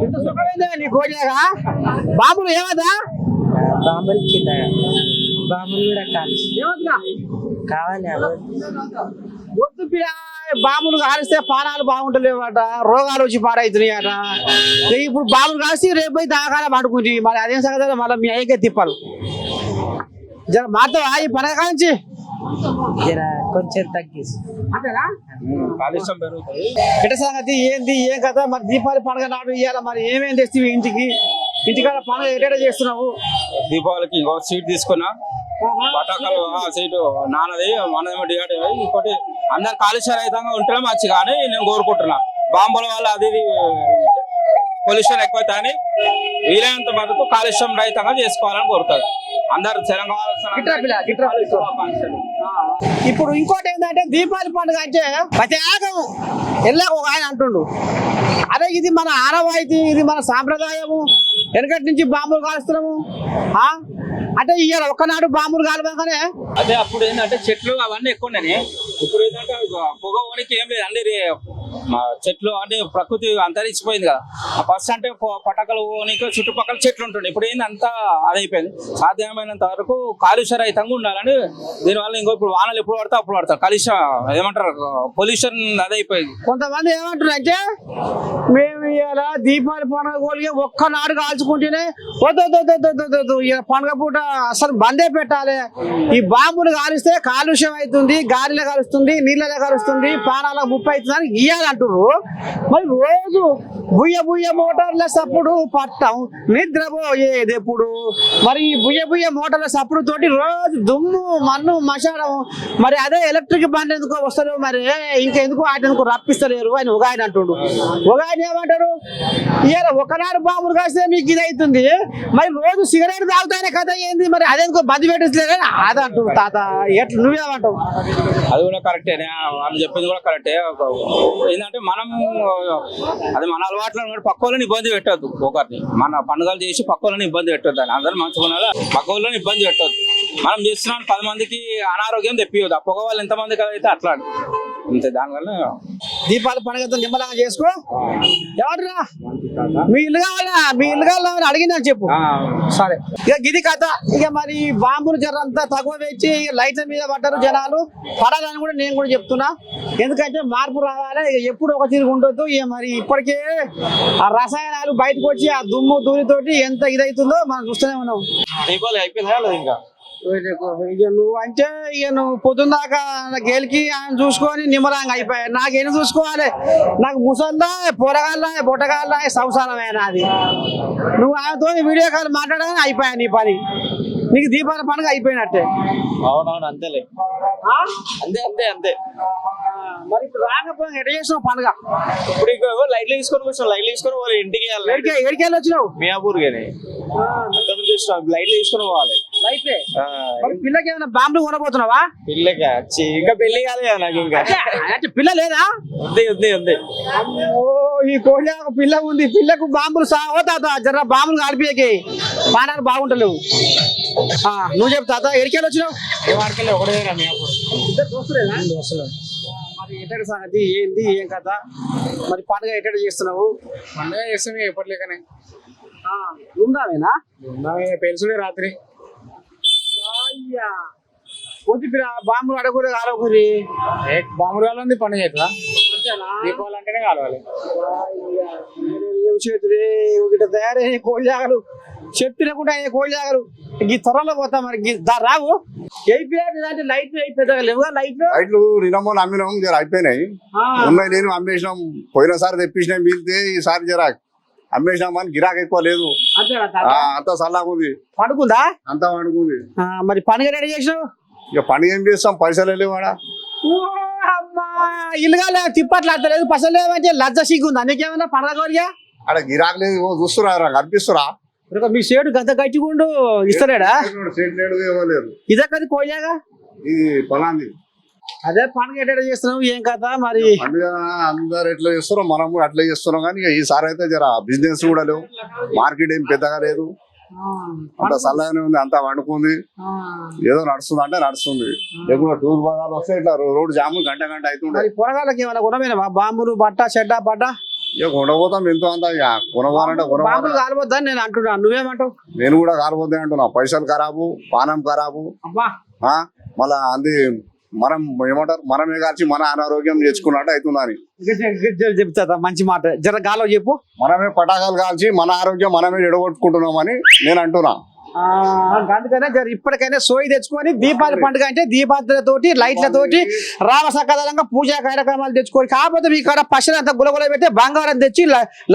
[SPEAKER 1] ఎంత సుఖమైందా నీ భోజనగా. బాంబులు ఏమదా?
[SPEAKER 10] బాంబులు కింద బాంబులు కూడా
[SPEAKER 1] ఏమవుతుందా
[SPEAKER 10] కావాలి.
[SPEAKER 1] వద్దు పిల్ల, బాంబులు కాలిస్తే పానాలు బాగుంటలేవట, రోగాలు వచ్చి పాడవుతున్నాయట. ఇప్పుడు బాంబులు కాల్చి రేపు పోయి దాకాలం పడుకుంది. మరి అదేం సంగతి, మళ్ళీ మీ అయ్యకే తిప్పాలి. జర మారుతావా ఈ పండగ కాంచి?
[SPEAKER 10] కొంచెం తగ్గిసి
[SPEAKER 1] అంతేనా?
[SPEAKER 3] కాలుష్యం పెరుగుతుంది.
[SPEAKER 1] ఎట సంగతి ఏంది ఏం కదా? మరి దీపావళి పండుగ నాడు ఇవ్వాలి, మరి ఏమేం తెస్తావు ఇంటికాడ పండుగ ఎట చేస్తున్నావు?
[SPEAKER 3] దీపావళికి ఇంకో సీట్ తీసుకున్నా, పటాకాలు సీటు నాన్నది మనదేమో డివైడ్ అయ్యి ఇంకోటి అందరు కాలుష్య రహితంగా ఉంటేనే మంచి కానీ నేను కోరుకుంటున్నా. బాంబుల వల్ల అది పొల్యూషన్ ఎక్కువైతే అని వీలైనంత మటుకు కాలుష్యం రహితంగా చేసుకోవాలని కోరుతారు అందరు తెలంగాణ.
[SPEAKER 1] ఇప్పుడు ఇంకోటి ఏంటంటే దీపావళి పండుగ అంటే ప్రత్యేకం ఎల్లాక ఒక ఆయన అంటుండు, అదే ఇది మన ఆనవాయితీ, ఇది మన సాంప్రదాయము, వెనకటి నుంచి బాంబులు కాలుస్తున్నాము అంటే ఇవాళ ఒక్కనాడు బాంబులు కాలగానే.
[SPEAKER 3] అదే అప్పుడు ఏంటంటే చెట్లు అవన్నీ ఎక్కువ ఉన్నాయి. ఇప్పుడు ఏంటంటే పొగ ఓనికి ఏం లేదు, అన్ని చెట్లు అంటే ప్రకృతి అంతరించిపోయింది కదా. ఫస్ట్ అంటే పటాకలు ఓనికి చుట్టుపక్కల చెట్లు ఉంటుండే, ఇప్పుడు ఏంది అంతా అదైపోయింది. సాధ్యమైనంత వరకు కాలుష్య రహితంగా ఉండాలని దీనివల్ల ఇంకో ఇప్పుడు వానలు ఎప్పుడు పడతా అప్పుడు పడతారు, కాలుష్యం ఏమంటారు పొల్యూషన్ అదైపోయింది.
[SPEAKER 1] కొంతమంది ఏమంటారు అంటే మేము ఇవాళ దీపావళి పండుగ ఒక్కనాడు కాల్చుకుంటేనే పండుగ పూట అసలు బందే పెట్టాలి. ఈ బాంబులు కాలిస్తే కాలుష్యం అవుతుంది, గాలిలో కలుస్తుంది, నీళ్ళలో కలుస్తుంది, ప్రాణాలకు ముప్పు అవుతుంది అని ఇయ్యాలంటారు. మరి రోజు బుయ్య మోటార్ల సప్పుడు పట్టం నిద్రపోయేది ఎప్పుడు? మరి ఈ బుయ్య మోటార్ల సప్పుడు తోటి రోజు దుమ్ము మన్ను మశాడం. మరి అదే ఎలక్ట్రిక్ బండి ఎందుకో వస్తారు, మరి ఇంకెందుకు వాటిందుకు రప్పిస్తలేరు అని ఒక ఆయన అంటుండు. ఒక ఆయన ఏమంటారు, ఇవాళ ఒకనాడు బాంబులు కాస్తే మీకు ఇది అవుతుంది, మరి రోజు సిగరెట్ తాగుతానే కథ ఏంది, మరి అదేందుకో బంద్ పెట్టేసలేదని అది అంటుండు. తాత ఎట్లా నువ్వేమంటావు?
[SPEAKER 3] అది కూడా కరెక్టే, వాళ్ళు చెప్పింది కూడా కరెక్టే. ఏంటంటే మనం అది మన అలవాట్లను పక్క వాళ్ళని ఇబ్బంది పెట్టద్దు, ఒకరిని మన పండుగలు చేసి పక్క వాళ్ళని ఇబ్బంది పెట్టద్దు అని అందరూ మంచుకున్నా పక్క వాళ్ళని ఇబ్బంది పెట్టద్దు. మనం చేస్తున్నాం 10 మందికి అనారోగ్యం తెప్పియద్దు, ఆ పొగ వాళ్ళు ఎంతమందికి అయితే అట్లా అంతే. దానివల్ల
[SPEAKER 1] దీపావళి పండుగ నిమ్మలంగా చేసుకో. ఎవరురా మీ ఇల్లు కావాలా, మీ ఇల్లు కావాలని అడిగిందని చెప్పు. సరే ఇక గిది కథ. ఇక మరి బాంబులు జరంతా తక్కువ వేచి లైట్ల మీద పడ్డారు జనాలు, పడాలని కూడా నేను కూడా చెప్తున్నా. ఎందుకంటే మార్పు రావాలి, ఇక ఎప్పుడు ఒక తిరిగి ఉండొద్దు. ఇక మరి ఇప్పటికే ఆ రసాయనాలు బయటకు వచ్చి ఆ దుమ్ము దూరితోటి ఎంత ఇదవుతుందో మనం చూస్తూనే ఉన్నాం.
[SPEAKER 5] దీపావళి అయిపోయిందా లేదా ఇంకా?
[SPEAKER 1] ఇక నువ్వు అంటే ఇక నువ్వు పొద్దున్న దాకా గేలికి ఆయన చూసుకొని నిమ్మలంగా అయిపోయాయి. నాకేం చూసుకోవాలి, నాకు ముసల్దా పొరగాళ్ళ బొట్టగాళ్ళ సంసారమేనా అది. నువ్వు ఆయనతో వీడియో కాల్ మాట్లాడగానే అయిపోయా నీ పని, నీకు దీపావళి పండుగ అయిపోయినట్టే.
[SPEAKER 5] అవునవును అంతేలే, అంతే అంతే అంతే.
[SPEAKER 1] మరి ఇప్పుడు రాకపోయినా ఎట చేసినావు పండుగ?
[SPEAKER 5] ఇప్పుడు ఇంకా లైట్లు తీసుకొని కూర్చోం, లైట్లు తీసుకొని పోవాలి ఇంటికి.
[SPEAKER 1] ఏడికెళ్ళి వచ్చినావు?
[SPEAKER 5] మియాపూర్గానే అక్కడ నుంచి వచ్చినాం, లైట్లు తీసుకొని పోవాలి.
[SPEAKER 1] అయితే మరి పిల్లకి ఏమైనా బాంబులు కొనబోతున్నావా?
[SPEAKER 5] పిల్లకా ఇంకా పెళ్లి కాలేదు నాకు ఇంకా.
[SPEAKER 1] అంటే పిల్ల లేదా?
[SPEAKER 5] ఉంది ఉంది ఉంది.
[SPEAKER 1] ఓ ఈ కోళ్ళ పిల్ల ఉంది, పిల్లకు బాంబులు సావో తాత, జర బాంబులు కాడిపోయాకి పానాలు బాగుంటలేవు. నువ్వు చెప్పు తాత, ఎడికెళ్ళి వచ్చినావు?
[SPEAKER 5] వాడికెళ్ళి ఒకటే మియాపూర్.
[SPEAKER 1] మరి ఎట్టడి సంగతి ఏంది ఏం కథ? మరి పండుగ ఎట్టడి చేస్తున్నావు?
[SPEAKER 5] పండుగ చేస్తాం ఎప్పటిలేకనే.
[SPEAKER 1] ఉందామేనా?
[SPEAKER 5] పెళ్సుడే రాత్రి.
[SPEAKER 1] కొద్ది బాంబులు అడగకూడదు కాలకూరి
[SPEAKER 5] బాంబులు కావాలి పండుగ అవుతుందా? దీపావళి అంటేనే కావాలి.
[SPEAKER 1] చేతులే తయారయ్యే కోడి జాగలు, చెప్పినకుండా అయ్యే కోడి జాగలు ఈ త్వరలో పోతా. మరి రావు అయిపోయాడు లైట్లు అయిపోతా లేవుగా.
[SPEAKER 8] లైట్లు నిన్నమో అమ్మినాం, జర అయిపోయినాయి. ఉన్నాయి నేను అమ్మేసినాం, పోయినసారి తెప్పించినాం మిగిలితే ఈసారి జర అమ్మేసినాం అని గిరాక్ ఎక్కువ లేదు. అంతా సల్లాగా ఉంది.
[SPEAKER 1] పడుకుందా?
[SPEAKER 8] అంతా పండుకుంది.
[SPEAKER 1] మరి పండుగ రెడీ చేసినావు?
[SPEAKER 8] ఇక పండుగ ఏం చేస్తాం, పైసలు వెళ్ళేవాడా.
[SPEAKER 1] అమ్మా ఇల్లుగా తిప్పట్లాడతలేదు, పైసలు లేవంటే లజ్జ సిగ్గుందా నీకేమన్నా పండుగ కోరిగా?
[SPEAKER 8] అక్కడ గిరాక్ లేదు, చూస్తురా కనిపిస్తురా.
[SPEAKER 1] మీ షేడు గంత గట్టిగుండు ఇస్తలేడా?
[SPEAKER 8] లేదు
[SPEAKER 1] ఇదే కదా కోయాగా
[SPEAKER 8] ఇది పొలాంది.
[SPEAKER 1] అదే పండుగ ఎట్లా చేస్తున్నావు ఏం కదా? మరి
[SPEAKER 8] పండుగ అందరు ఎట్లా చేస్తున్నాం, మనము అట్లా చేస్తున్నాం. కానీ ఇక ఈసారి అయితే జర బిజినెస్ కూడా లేవు, మార్కెట్ ఏం పెద్దగా లేదు, అంత చల్లగానే ఉంది, అంతా వండుకుంది, ఏదో నడుస్తుంది అంటే నడుస్తుంది. ఎక్కువ టూర్ బజార్లు వస్తే ఇట్లా రోడ్ జాము గంట గంట అవుతుండే.
[SPEAKER 1] కూరగాయలకి ఏమైనా కొనమేనా బాంబులు బట్ట చెడ్డ పడ్డ?
[SPEAKER 8] ఇక కొనబోతాం ఎంతో అంతా, ఇక కొనవాలంటే
[SPEAKER 1] బాంబులు కాలిపోద్దని నేను అంటున్నా, నువ్వేమంటావు?
[SPEAKER 8] నేను కూడా కాలిపోద్దా అంటున్నా. పైసలు ఖరాబు, పానం ఖరాబు, మళ్ళా అంది మనం ఏమంటారు, మనమే కాల్చి మన అనారోగ్యం తెచ్చుకున్నట్టు అవుతుందని
[SPEAKER 1] చెప్తా. మంచి మాట జర గాలో చెప్పు.
[SPEAKER 8] మనమే పటాకాలు కాల్చి మన ఆరోగ్యం మనమే ఎడగొట్టుకుంటున్నామని నేను అంటున్నా.
[SPEAKER 1] అందుకనే జర ఇప్పటికైనా సోయి తెచ్చుకొని దీపావళి పండుగ అంటే దీపాలతోటి లైట్లతోటి రామసకదంగా పూజా కార్యక్రమాలు తెచ్చుకోవాలి. కాకపోతే మీ కాడ పశువులు అంతా గులగుల పెట్టి బంగారం తెచ్చి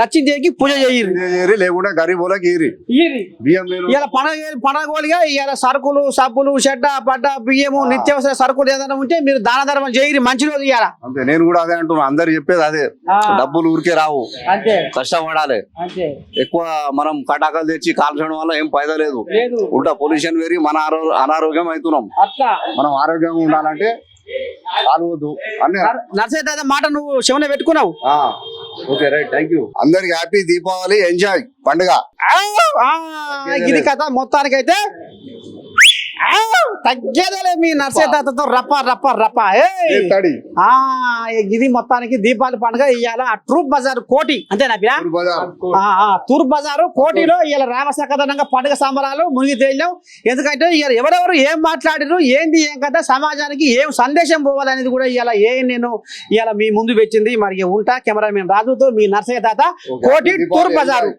[SPEAKER 1] లక్ష్మీదేవికి పూజ చేయరు,
[SPEAKER 8] లేకుంటే గరీబులకి బియ్యం
[SPEAKER 1] ఇలా పండగోలుగా ఇలా సరుకులు సబ్బులు చెడ్డ పడ్డ బియ్యము నిత్యావసర సరుకులు ఏదైనా ఉంటే మీరు దాన ధర్మం చేయరు, మంచి రోజు ఇవ్వాలా.
[SPEAKER 8] అంతే, నేను కూడా అదే అంటున్నా. అందరు చెప్పేది అదే, డబ్బులు ఊరికే రావు,
[SPEAKER 1] అంతే
[SPEAKER 8] కష్టపడాలి. ఎక్కువ మనం పటాకాలు తెచ్చి కాల్చడం వల్ల ఏం ఫైదా లేదు, ఉల్టా పొల్యూషన్ వేరి మన అనారోగ్యం అవుతున్నాం. మనం ఆరోగ్యంగా ఉండాలంటే కాలువద్దు అని
[SPEAKER 1] నర్సయ్య మాట నువ్వు శివన పెట్టుకున్నావు.
[SPEAKER 8] Okay right, thank you. అందరికి హ్యాపీ దీపావళి, ఎంజాయ్ పండుగ.
[SPEAKER 1] ఇది కథ మొత్తానికైతే తగ్గేదేలే మీ నర్సయ్య తాతతో రప్ప రప్ప రప్ప. ఇది మొత్తానికి దీపావళి పండుగ ఇవాళ తూర్పు బజార్ కోటి అంతేనా? తూర్పు బజారు కోటిలో ఇవాళ రామసకదనంగా పండుగ సంబరాలు మునిగి తేలినాం. ఎందుకంటే ఇవాళ ఎవరెవరు ఏం మాట్లాడిరు, ఏంది ఏం కదా, సమాజానికి ఏం సందేశం పోవాలనేది కూడా ఇవాళ నేను ఇవాళ మీ ముందు పెట్టింది. మరి ఉంటా కెమెరామెన్ రాజుతో మీ నర్సయ్య తాత, కోటి తూర్పు బజారు.